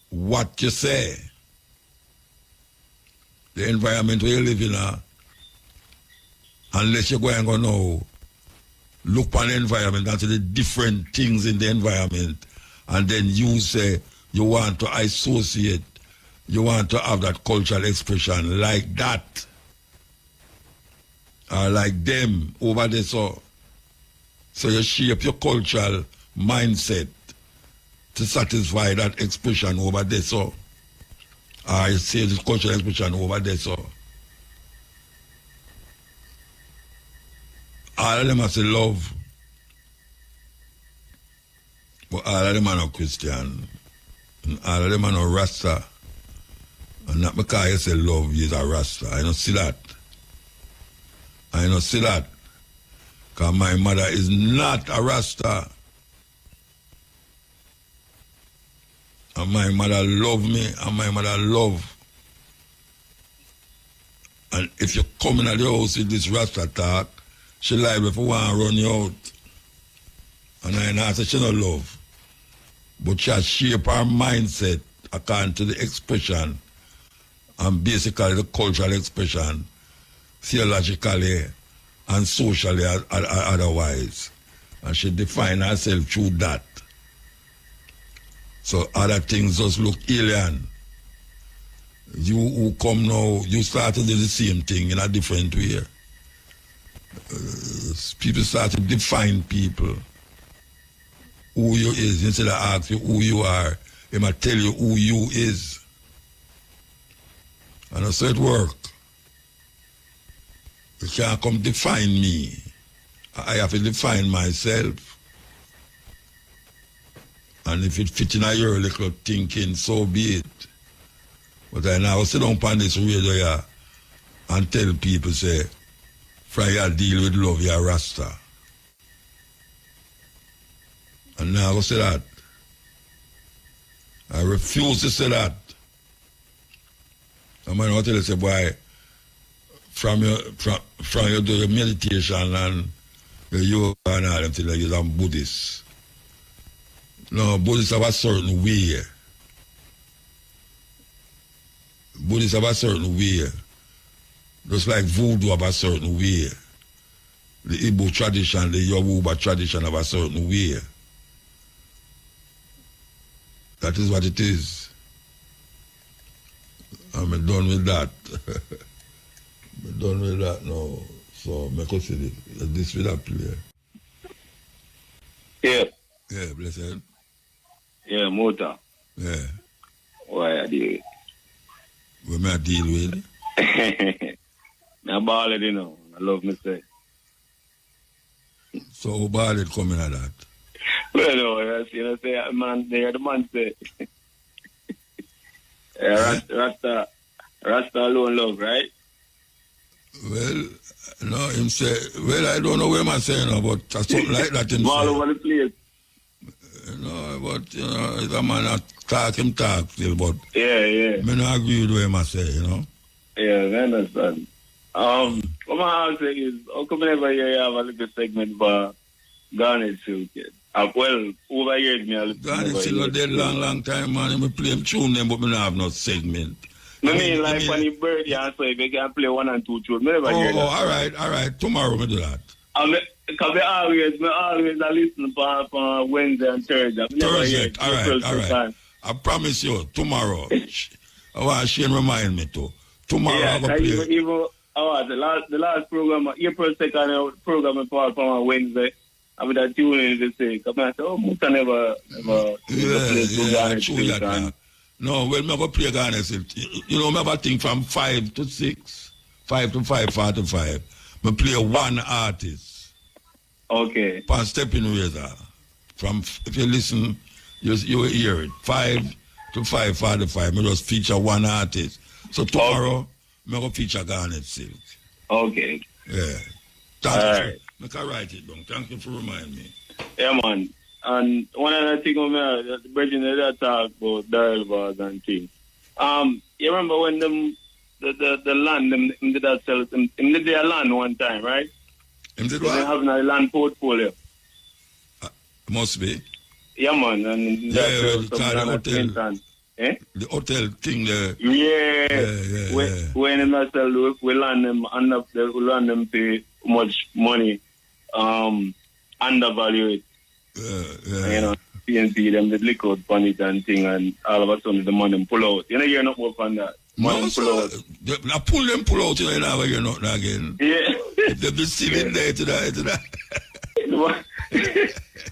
what you say. The environment where you live in, unless you go and go now, look on the environment and see the different things in the environment, and then you say you want to associate, you want to have that cultural expression like that, or like them over there. So you shape your cultural mindset to satisfy that expression over there. So I say this cultural expression over there. So all of them are say love, but all of them are not Christian, and all of them are not Rasta. And not because you say love is a Rasta. I don't see that. I don't see that. Because my mother is not a Rasta. And my mother love me, and my mother love. And if you come in the house with this Rasta talk, she liable for one run you out. And I know say she no love. But she has shaped her mindset according to the expression and basically the cultural expression, theologically and socially otherwise. And she define herself through that. So other things just look alien. You who come now, you start to do the same thing in a different way. People start to define people. Who you is, instead of ask you who you are, they might tell you who you is. And so it work. You can't come define me. I have to define myself. And if it fits in your little thinking, so be it. But I now sit down on this radio here and tell people, say, from you deal with love, you're Rasta. And now I go say that. I refuse to say that. I'm going to tell you, say, boy, from you do your meditation and your yoga and all them things, like you're Buddhist. No, Buddhists have a certain way. Buddhists have a certain way. Just like voodoo have a certain way. The Igbo tradition, the Yoruba tradition have a certain way. That is what it is. I'm done with that. I'm done with that now. So, I consider this with that player. Yeah. Yeah, blessed. Yeah, muta. Yeah. Why I deal with? What may I deal with? I ball it, you know. I love me say. So, who ball it coming at that? Well, no, you know, say, man, they are the man say. Rasta alone love, right? Well, no, him say, well, I don't know where I'm saying now, but something like that him all say. over the place. No, but, you know, if a man not talk, him talk still, but Yeah. me not agree with what him say, you know? Yeah, I understand. What I say is, how come whenever you have a little segment for Garnet Silk? Well, over years, me a little Garnet Silk dead long time, man. Me play him tune them, but me not have no segment. I mean, like when he birthday and so if you can play 1 and 2 tunes, never hear that. All right. Tomorrow me do that. Because I always listen for Wednesday and Thursday. Thursday, all right. I promise you, tomorrow. I want Shane remind me to. Tomorrow yeah, I go play. Even the last program, April 2nd program for Wednesday. I would have tuned in to say, because I said, oh, Muta never Yeah, true that. No, well, me go play Garnet Silk. You know, me have a thing from 5 to 6, 5 to 5:45. Me play one artist. Okay. Pan stepping razor. From if you listen, you will hear it. 5 to 5:45. Me just feature one artist. So tomorrow, me go feature Garnet Silk. Okay. Yeah. Thank you. I can write it down. Thank you for reminding me. Yeah, man. And one other thing, the Bridget that talk about dial bars and things. You remember when the land them did that sell them did their land one time, right? Them did what? They have a land portfolio. Must be. Yeah, man. And the hotel thing there. Yeah. When them sell, we land them pay much money, undervalue it. You know, PNP them the lick out on it and thing, and all of a sudden the money pull out. You know, you're not work on that. Money pull out. Now pull out, you know, you're not again. Yeah. They'll be still in there to that.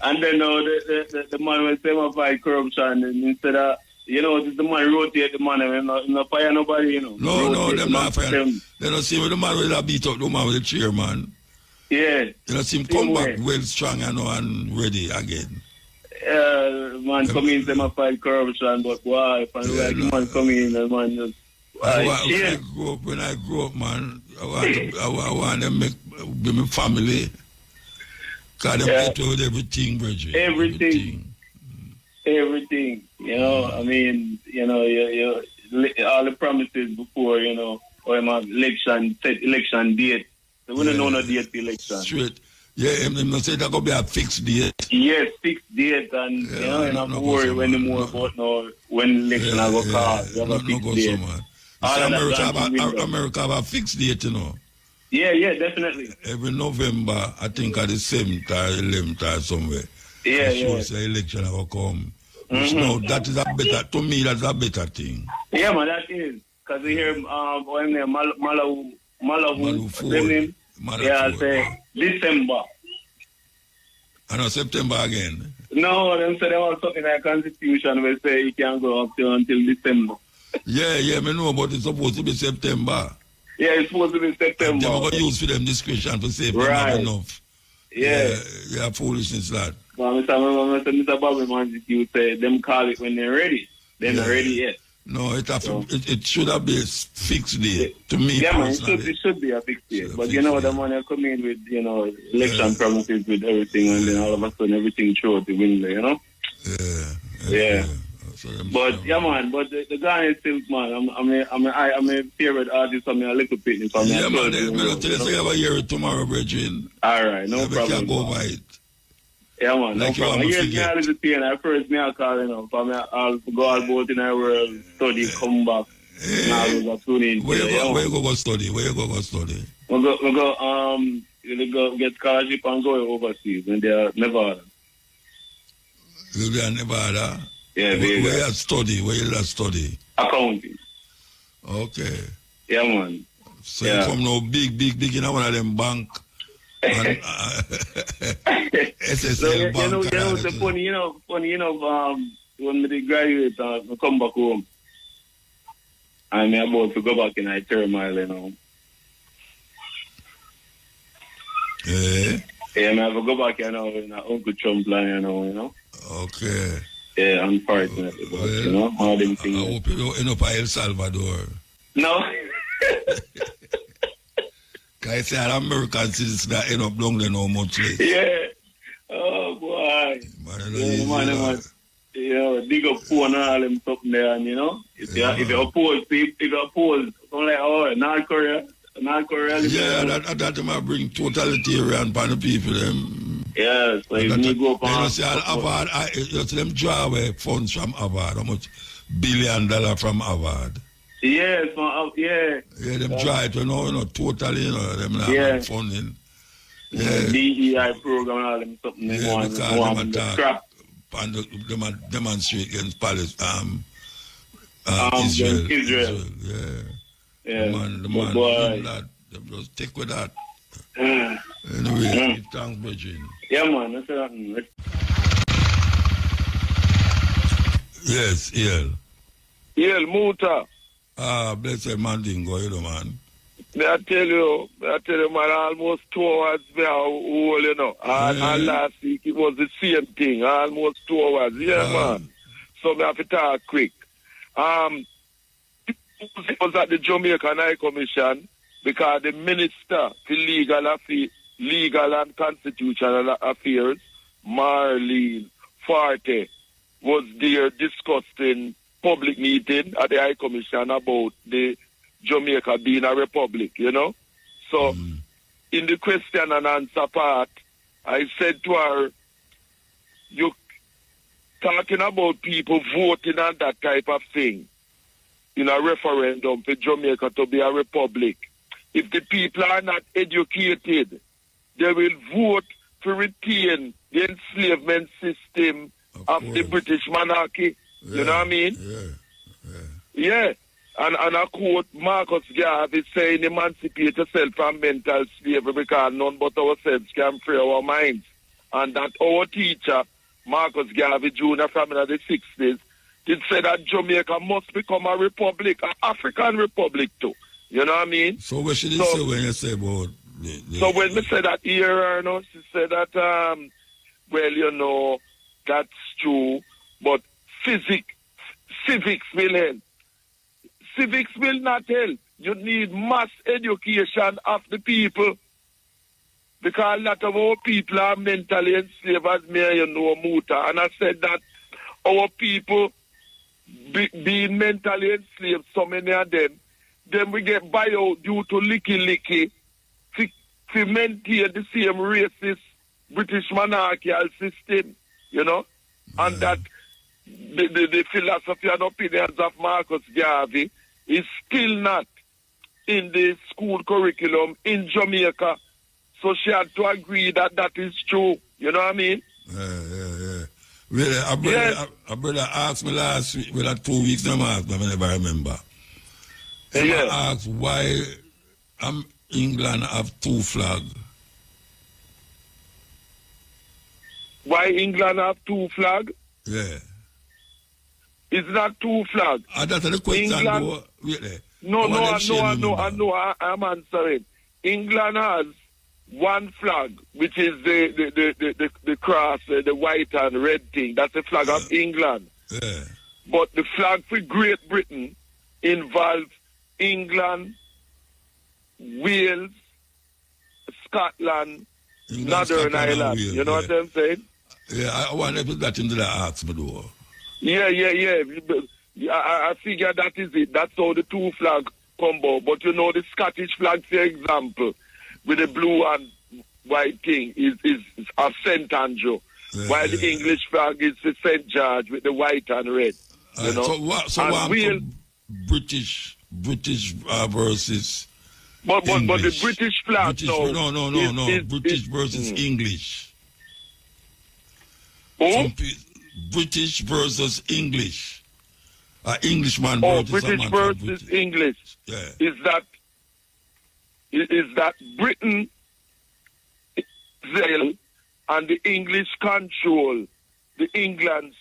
And then the man will say my fight corruption, and instead of, you know, the man rotate the man, and not fire nobody, you know. No, them not fire. They don't see the man will beat up the man with the chairman. Yeah. You know, see him come back well strong and ready again. Man come in, say my fight corruption, but why? If man come in, the man just... When I grow up, man, I want them be my family. Because them get with everything, Bridget. Everything. You know, I mean, you know, all the promises before, you know, or my election date. So we don't know no date for election. Straight. Yeah, I'm not saying that going to be a fixed date. Yes, fixed date, and you know, you don't have to worry anymore about no, when election I go call. You have a fixed date. America have a fixed date, you know. Yeah, definitely. Every November, I think at the 7th or 11th or somewhere. Yeah. The election will come. No, that is a better, to me, that's a better thing. Yeah, man, that is. Because we hear, when they Malahu Ford. Yeah, say December. I know September again. No, them say they want something like Constitution where say you can go up to until December. Yeah, me know, but it's supposed to be September. Yeah, it's supposed to be September. They're going to use for them discretion to say not enough. Yeah, foolishness that. But Mr. Bobby man, you say them call it when they're ready. They're not ready yet. No, it should have been a fixed date to me. Yeah, man, it should be a fixed date. But you know, the money come in with, you know, election promises with everything, and then all of a sudden everything through out the window, you know? Yeah. But yeah, man. But the guy is still, man. I'm a favorite artist. I'm a little bit. Yeah, man. I'm tell you, I have a year tomorrow, Bridget. All right, no problem. Can go by it. Yeah, man. Like No you problem. want to Yes, forget. I was saying, I first me I call, you know, for me, I'll go out both in our world, study, come back. Now I was tune in. Where you go study? Where you go study? We go get scholarship and go overseas in Nevada. You there in Nevada? Yeah, where you study? Where you study? Accounting. Okay. Yeah, man. So you come now big in one of them bank. And, SSL So, bank. it's funny, when we graduate, I come back home. I'm about to go back in a turmoil, you know. Yeah. Yeah, I have to go back, you know, in Uncle Trump line, you know. Okay. Yeah, unfortunately, but, you know, all them things. I hope you don't end up in El Salvador. No. I say American citizens that end up down there no much less. Yeah. Oh, boy. Man, dig up phone and all them stuff there, and, you know, if you oppose people, don't like, North Korea. Yeah, that might bring totalitarian upon the people. Yeah, so if you go up you see, Harvard, you see them draw away funds from Harvard. How much $1 billion from Harvard? Yes, yeah. Yeah, them draw it, totally, them not funding. Yeah. DEI program and all them something they want to scrap. And them demonstrate against Palestine, Israel. Yeah. The man, them just take with that. Anyway, thanks, Bridget. Yeah, man, that's it. Yes, EL, Muta. Blessed Mandingo, man. I tell you, man, almost 2 hours there, you know. And last week it was the same thing, almost 2 hours. Yeah, man. So I have to talk quick. It was at the Jamaican High Commission because the Minister for Legal and Constitutional Affairs, Marlene Forte, was there discussing public meeting at the High Commission about the Jamaica being a republic, you know. So, in the question and answer part, I said to her, you talking about people voting on that type of thing in a referendum for Jamaica to be a republic. If the people are not educated, they will vote to retain the enslavement system of the British monarchy. Yeah. You know what I mean? Yeah. And I quote Marcus Garvey saying, emancipate yourself from mental slavery because none but ourselves can free our minds. And that our teacher, Marcus Garvey Jr. from the 60s, did say that Jamaica must become a republic, an African republic too. You know what I mean? So what should you say when you say about... So when we say that here, she said that, well, you know, that's true, but civics will help. Civics will not help. You need mass education of the people. Because a lot of our people are mentally enslaved, as me, muta. And I said that our people being mentally enslaved, so many of them, then we get buyout due to licky to maintain the same racist British monarchical system, you know? And that the philosophy and opinions of Marcus Garvey is still not in the school curriculum in Jamaica. So she had to agree that that is true. You know what I mean? Yeah. Really, a brother asked me last week, 2 weeks now, I never remember. I asked why England have 2 flags. Why England have 2 flags? Yeah. It's not 2 flags. That's the question. England, no, I'm answering. England has 1 flag, which is the cross, the white and red thing. That's the flag of England. Yeah. But the flag for Great Britain involves England, Wales, Scotland, Northern Ireland. Wales, you know what I'm saying? Yeah, I want to put that into the ask me though. Yeah. I figure that is it. That's how the 2 flag combo. But you know, the Scottish flag, for example, with the blue and white thing is of St. Andrew. while the English flag is the St. George with the white and red. You know? So what British versus but the British flag no. British versus English. Oh? British versus English. Englishman versus British versus English. Yeah. Is that Britain, Israel, and the English control the England's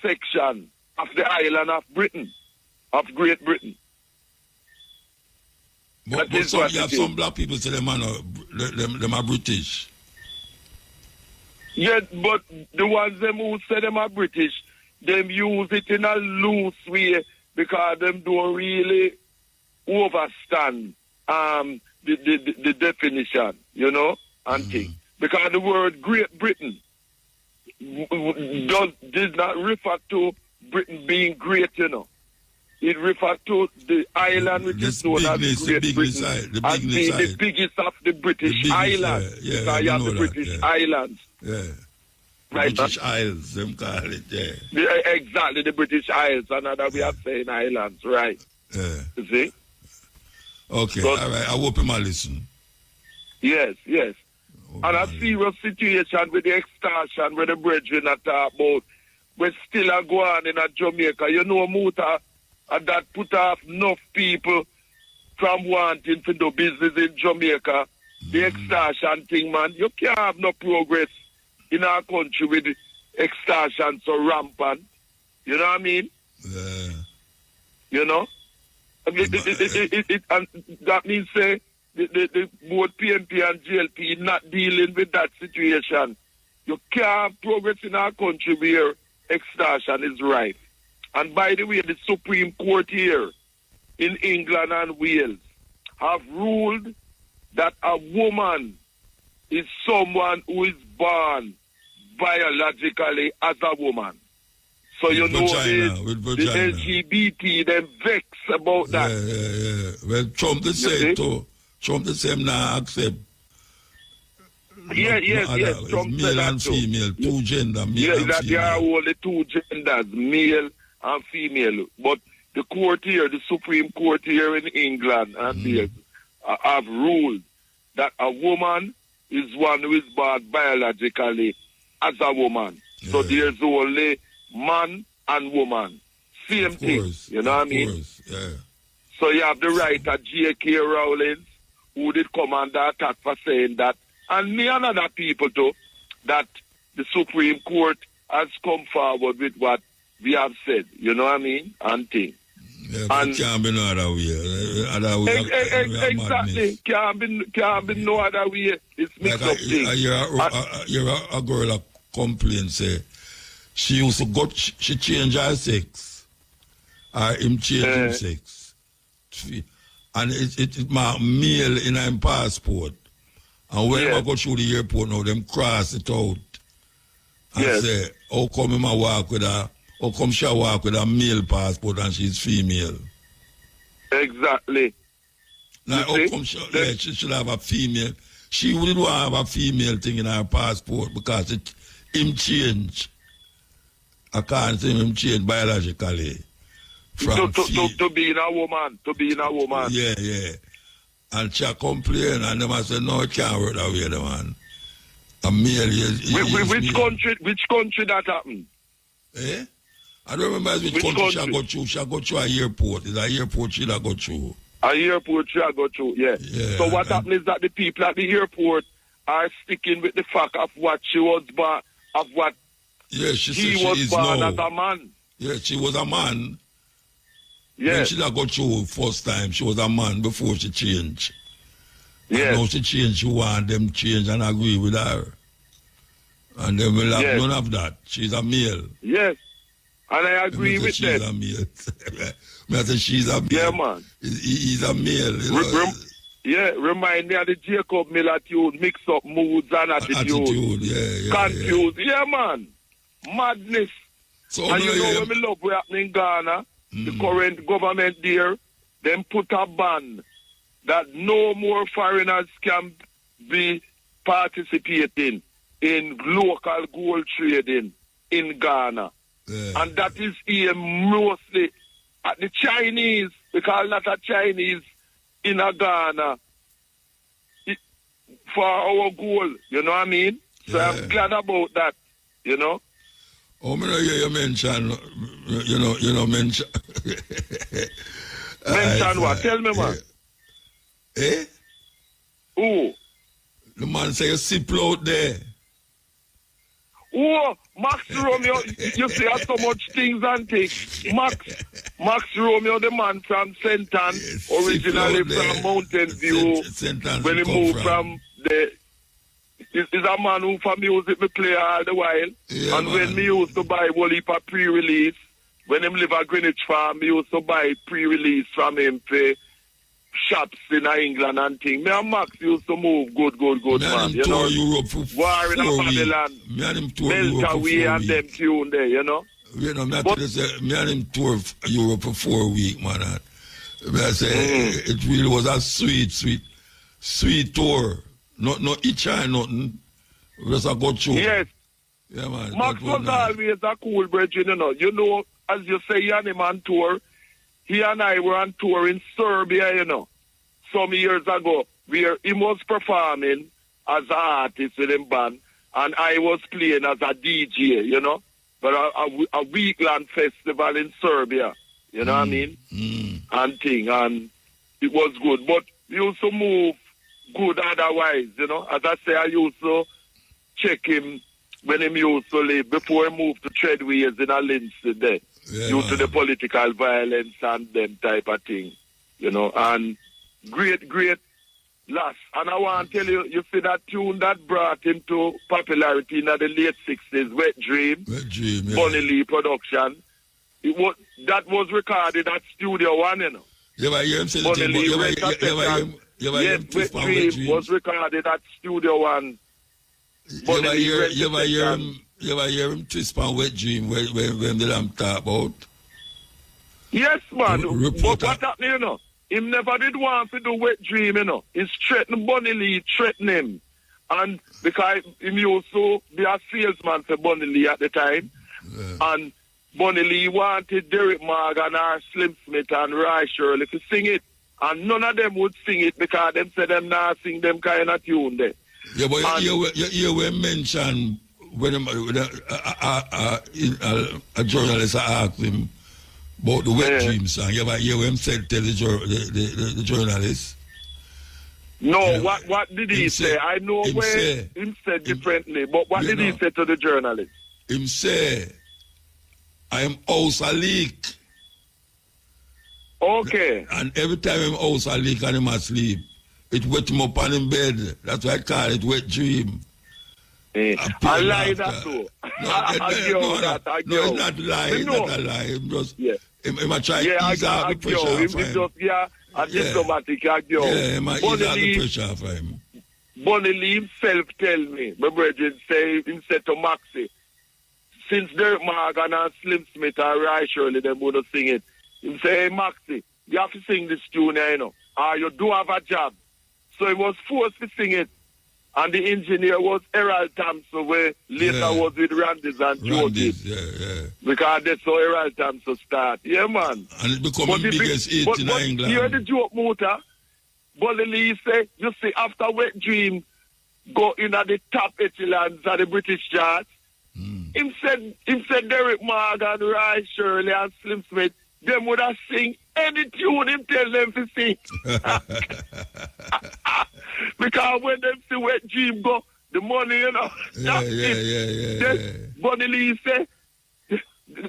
section of the island of Britain, of Great Britain. But you have some black people say them are British. Yeah, but the ones them who say them are British, them use it in a loose way because them don't really overstand the definition, you know, and things. Because the word Great Britain did not refer to Britain being great, you know. It refers to the island which is known as Great Britain as being the biggest of the British islands. Because you have the British islands. Yeah. Right, British Isles, them call it, exactly, the British Isles. Another way of saying islands, right. Yeah. You see? Okay, all right. I hope him listen. Yes. And a serious situation with the extortion where the brethren are talking about, we're still a go on in a Jamaica. You know, Muta, that put off enough people from wanting to do business in Jamaica. The extortion thing, man, you can't have no progress in our country with the extortion so rampant. You know what I mean? Yeah. You know? And that means, say, the both PNP and GLP not dealing with that situation. You can't have progress in our country where extortion is rife. And by the way, the Supreme Court here in England and Wales have ruled that a woman is someone who is born biologically as a woman. So you know the LGBT, them vex about that. Yeah. Well, Trump the same too. Trump the same now accept. Yes. Trump male and female, two gender, male and that female. there are only two genders, male and female. But the court here, the Supreme Court here in England and Wales, have ruled that a woman is one who is born biologically as a woman. Yeah. So there's only man and woman. Same thing. You know what I mean? Yeah. So you have the writer J.K. Rowling, who did come under attack for saying that, and me and other people too, that the Supreme Court has come forward with what we have said. You know what I mean? And things. Yeah, and can't be no other way. Exactly. Can't be no other way. It's mixed up things. You're a girl that complains, say, she used to go, she changed her sex. Or him change his sex. And it mark male in her passport. And when I go through the airport now, them cross it out. And say, how come him a walk with her? How come she walk with a male passport and she's female? Exactly. Like, how come she should have a female? She wouldn't want to have a female thing in her passport because him change. I can't say him change biologically. To be a woman. Yeah. And she complain and them I say, no, it can't work that way, the man. A male which country that happened? Eh? I don't remember which country she go through. She go through an airport. It's an airport she go through. An airport she go through, yeah. So what happened is that the people at the airport are sticking with the fact of what she was born, of what she was born as a man. Yeah, she was a man. Yeah. When she go through first time, she was a man before she changed. Yeah. Now she changed, she want them change and agree with her. And then we'll have none of that. She's a male. Yes. And I agree with that. She's a male. I say she's a male. Yeah, man. He's a male. Remind me of the Jacob Miller tune, mix up moods and attitude. Confused. Yeah, man. Madness. So and you know when we love what happening in Ghana, the current government there, them put a ban that no more foreigners can be participating in local gold trading in Ghana. Yeah. And that is here mostly at the Chinese, because a lot of Chinese in Ghana for our gold, you know what I mean? So Yeah. I'm glad about that, you know. Oh, me know you mention, mention. Mention what? Tell me, man. Eh? Who? The man say you sip out there. Oh, Max Romeo, you see so much things and things. Max Romeo, the man from Senton, originally from Mountain View, when he moved from the... He's a man who for music me play all the while. Yeah, and man. when me used to buy one heap of pre-release, when him live at Greenwich Farm, me used to buy pre-release from him for shops in England and things. Me and Max used to move good, man. You know, Europe for War in 4 Babylon, weeks. Me and him tour Europe for 4 Meltaway and them weeks. tune there, you know. You know, me and him tour Europe for 4 weeks, man. And I say, it really was a sweet tour. No itch or nothing. Just a good show. Yes. Yeah, man. Max was always a cool brethren, you know. You know, as you say, he and him on tour. He and I were on tour in Serbia, you know, some years ago, where he was performing as an artist with him band, and I was playing as a DJ, you know, but a week-long festival in Serbia, you know what I mean? And thing, and it was good. But we used to move good otherwise, you know. As I say, I used to check him when he used to live, before he moved to Treadways in a Lindsay there, due to the political violence and them type of thing, you know. And great loss. And I want to tell you, you see that tune that brought him to popularity in the late 60s, Wet Dream, yeah. Bunny Lee production. That was recorded at Studio One, you know. You ever hear him say the Bunny thing, Lee you ever hear him twist on Wet Dream was recorded at Studio One. You ever hear him twist on Wet Dream when the lamb talk about? Yes, man. But what happened, you know? Him never did want to do Wet Dream, you know. He's threatening Bunny Lee, threatening him. And because he used to be a salesman for Bunny Lee at the time. Yeah. And Bunny Lee wanted Derek Morgan or Slim Smith and Roy Shirley to sing it. And none of them would sing it because them said them not sing them kind of tune there. Yeah, but you were mentioned when a journalist asked him about the Wet Dream song. You ever hear him tell the journalist? No, what did he say? I know where him said differently, but what did he say to the journalist? Him say, I am house a leak. Okay. And every time him house a leak and him asleep, it wet him up on him bed. That's why I call it Wet Dream. I lie that too. No, it's not lie. It's not a lie. Him just, him a try to ease out the pressure off him. A diplomatic agio. Yeah, him ease out the pressure for him. Bunny Lee himself tell me, my brother say, him said to Maxie, since Derek Morgan and Slim Smith and Roy Shirley, them would sing it. He say, hey, Maxie, you have to sing this tune, you know, or you do have a job. So he was forced to sing it. And the engineer was Errol Thompson, where later was with Randy's and Jody. Because that's how Errol Thompson start. Yeah, man. And it become the biggest hit in England. You heard the joke, Muta? Bunny Lee say, you see, after Wet Dream go in at the top echelons of the British charts, him said Derek Morgan, Roy Shirley and Slim Smith, them would have sing any tune him tell them to sing. Because when them see Wet Dream go, the money, you know. Yeah. Bunny Lee say,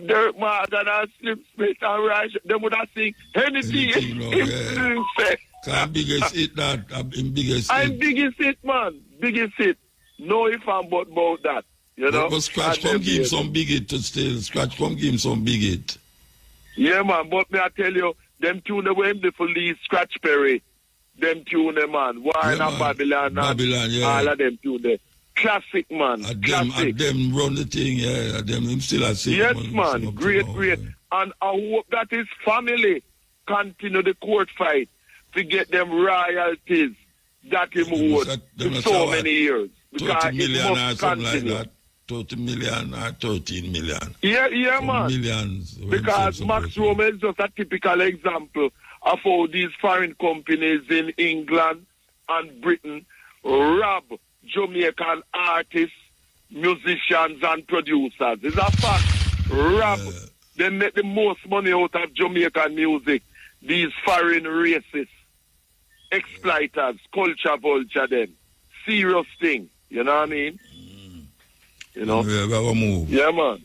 Derek Morgan and Slim Smith and Roy Shirley, them would have sing anything him say. I'm biggest hit that. I'm biggest hit. I'm biggest hit, man. Biggest hit. No if I'm about that. You know? But Scratch come give him some big hit to still. Scratch come give him some big hit. Yeah, man. But me I tell you, them tune the way the police, Scratch Perry, them tune them, man. War in Babylon, all of them tune there. Classic, man. Classic. Them run the thing, yeah. Them still a sing. Yes, man. Great. And I hope that his family continue the court fight to get them royalties that him owed for so many years. because 30 million it or must something continue. like that. 30 million or 13 million. Yeah, So man. millions. Because Max Roma is just a typical example of how these foreign companies in England and Britain rob Jamaican artists, musicians, and producers. It's a fact. Rob. They make the most money out of Jamaican music. These foreign racists, exploiters, culture vulture them. Serious thing. You know what I mean? You know? We have a move. Yeah, man.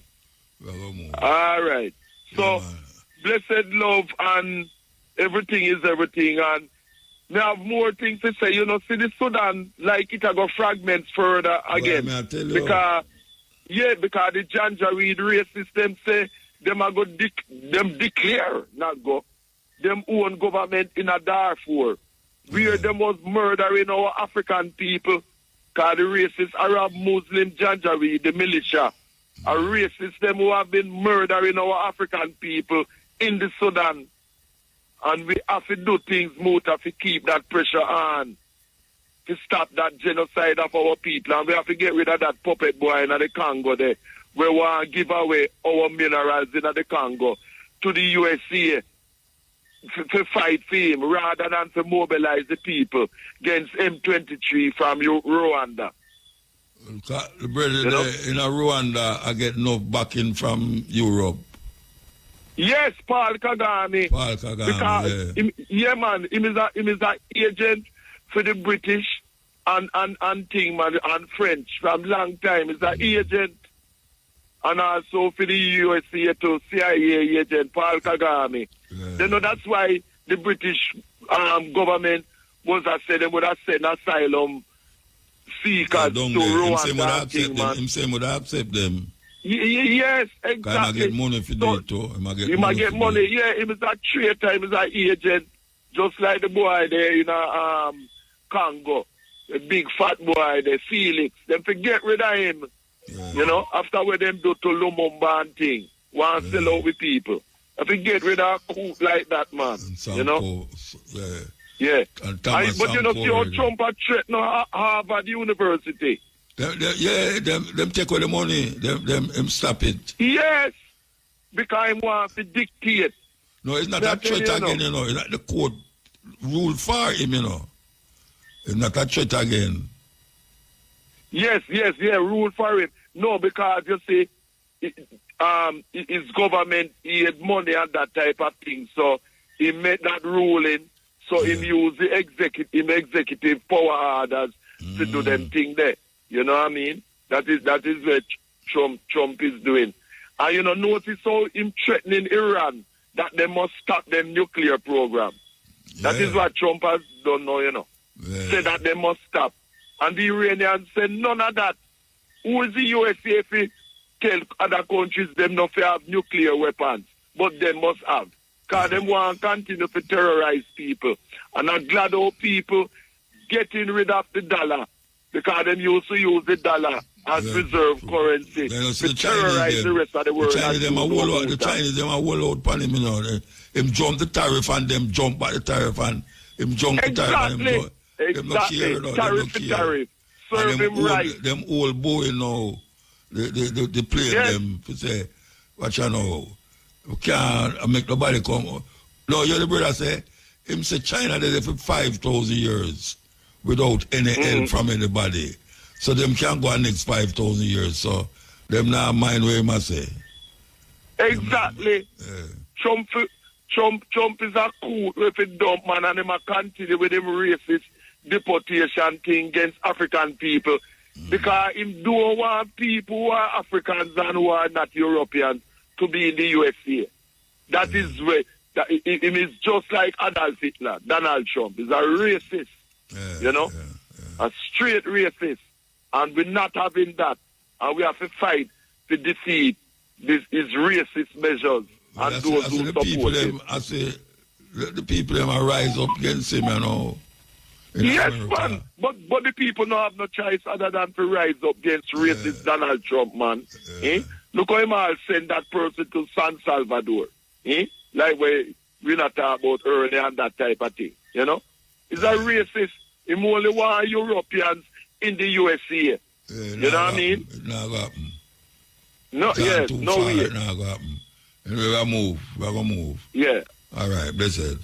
We have a move. All right. So, blessed love and everything is everything. And we have more things to say. You know, see the Sudan, like it go fragments further again. Well, because the Janjaweed racists, them say, them are go them declare, not go, them own government in a Darfur, where them was murdering our African people. Because the racist Arab Muslim Janjaweed, the militia, are racist them who have been murdering our African people in the Sudan. And we have to do things, muta, to keep that pressure on, to stop that genocide of our people. And we have to get rid of that puppet boy in the Congo there. We want to give away our minerals in the Congo to the USA to fight for him rather than to mobilize the people against M23 from Rwanda. The brother in Rwanda, I get no backing from Europe. Yes, Paul Kagame. Paul Kagame, because man, he is an agent for the British and thing, man, and French from long time. He's an agent. And also for the USA to CIA agent, Paul Kagame. You know, that's why the British government they would have sent asylum seekers to Rwanda. Him say would accept them. Yes, exactly. Can I get money for do it too? He might get money. Yeah, he was a traitor, he was an agent, just like the boy there in Congo. The big fat boy there, Felix. Them to get rid of him. Yeah. You know, after what them do to Lumumba and thing, want to sell out with people. If you get rid of a coup like that, man, you know? Yeah. But you know, see how Trump had threatened Harvard University. Them take all the money, them stop it. Yes, because he wants to dictate. No, it's not a threat again, you know. It's not the court rule for him, you know. It's not a threat again. Yes, rule for him. No, because you see, his government, he had money and that type of thing, so he made that ruling, so he used the executive power orders to do them thing there. You know what I mean? That is what Trump is doing. And you know, notice how him threatening Iran that they must stop their nuclear program. Yeah. That is what Trump has done now, you know. Yeah. Say that they must stop. And the Iranians said none of that. Who is the USA if we tell other countries them not to have nuclear weapons? But they must have. Because they want to continue to terrorize people. And I'm glad how people getting rid of the dollar. Because they used to use the dollar as reserve currency to terrorize the rest of the world. The Chinese them are wall out upon him, you know. Him jump the tariff and them jump at the tariff and him jump the tariff and him Exactly. Tariff to tariff. Serve him right. Them old boy now, they play them to say, what you know, we can't make nobody come. No, you the brother say, him say China did it for 5,000 years without any help from anybody. So them can't go on next 5,000 years. So them now mind what him say. Exactly. Trump is a cool with a dumb man and him a continue with him racist deportation thing against African people because him don't want people who are Africans and who are not Europeans to be in the USA. That is where him is just like Adolf Hitler. Donald Trump is a racist, you know, a straight racist, and we're not having that, and we have to fight to defeat his racist measures and those who support him. I say the people them rise up against him, you know. Yes, man. But the people don't have no choice other than to rise up against racist Donald Trump, man. Look how him all send that person to San Salvador. Like we not talk about earlier and that type of thing, you know? He's a racist. He only want Europeans in the USA. You know what I mean? It not gonna happen. No, yes, no way. It not gonna happen. And we're gonna move. Yeah. All right, blessed.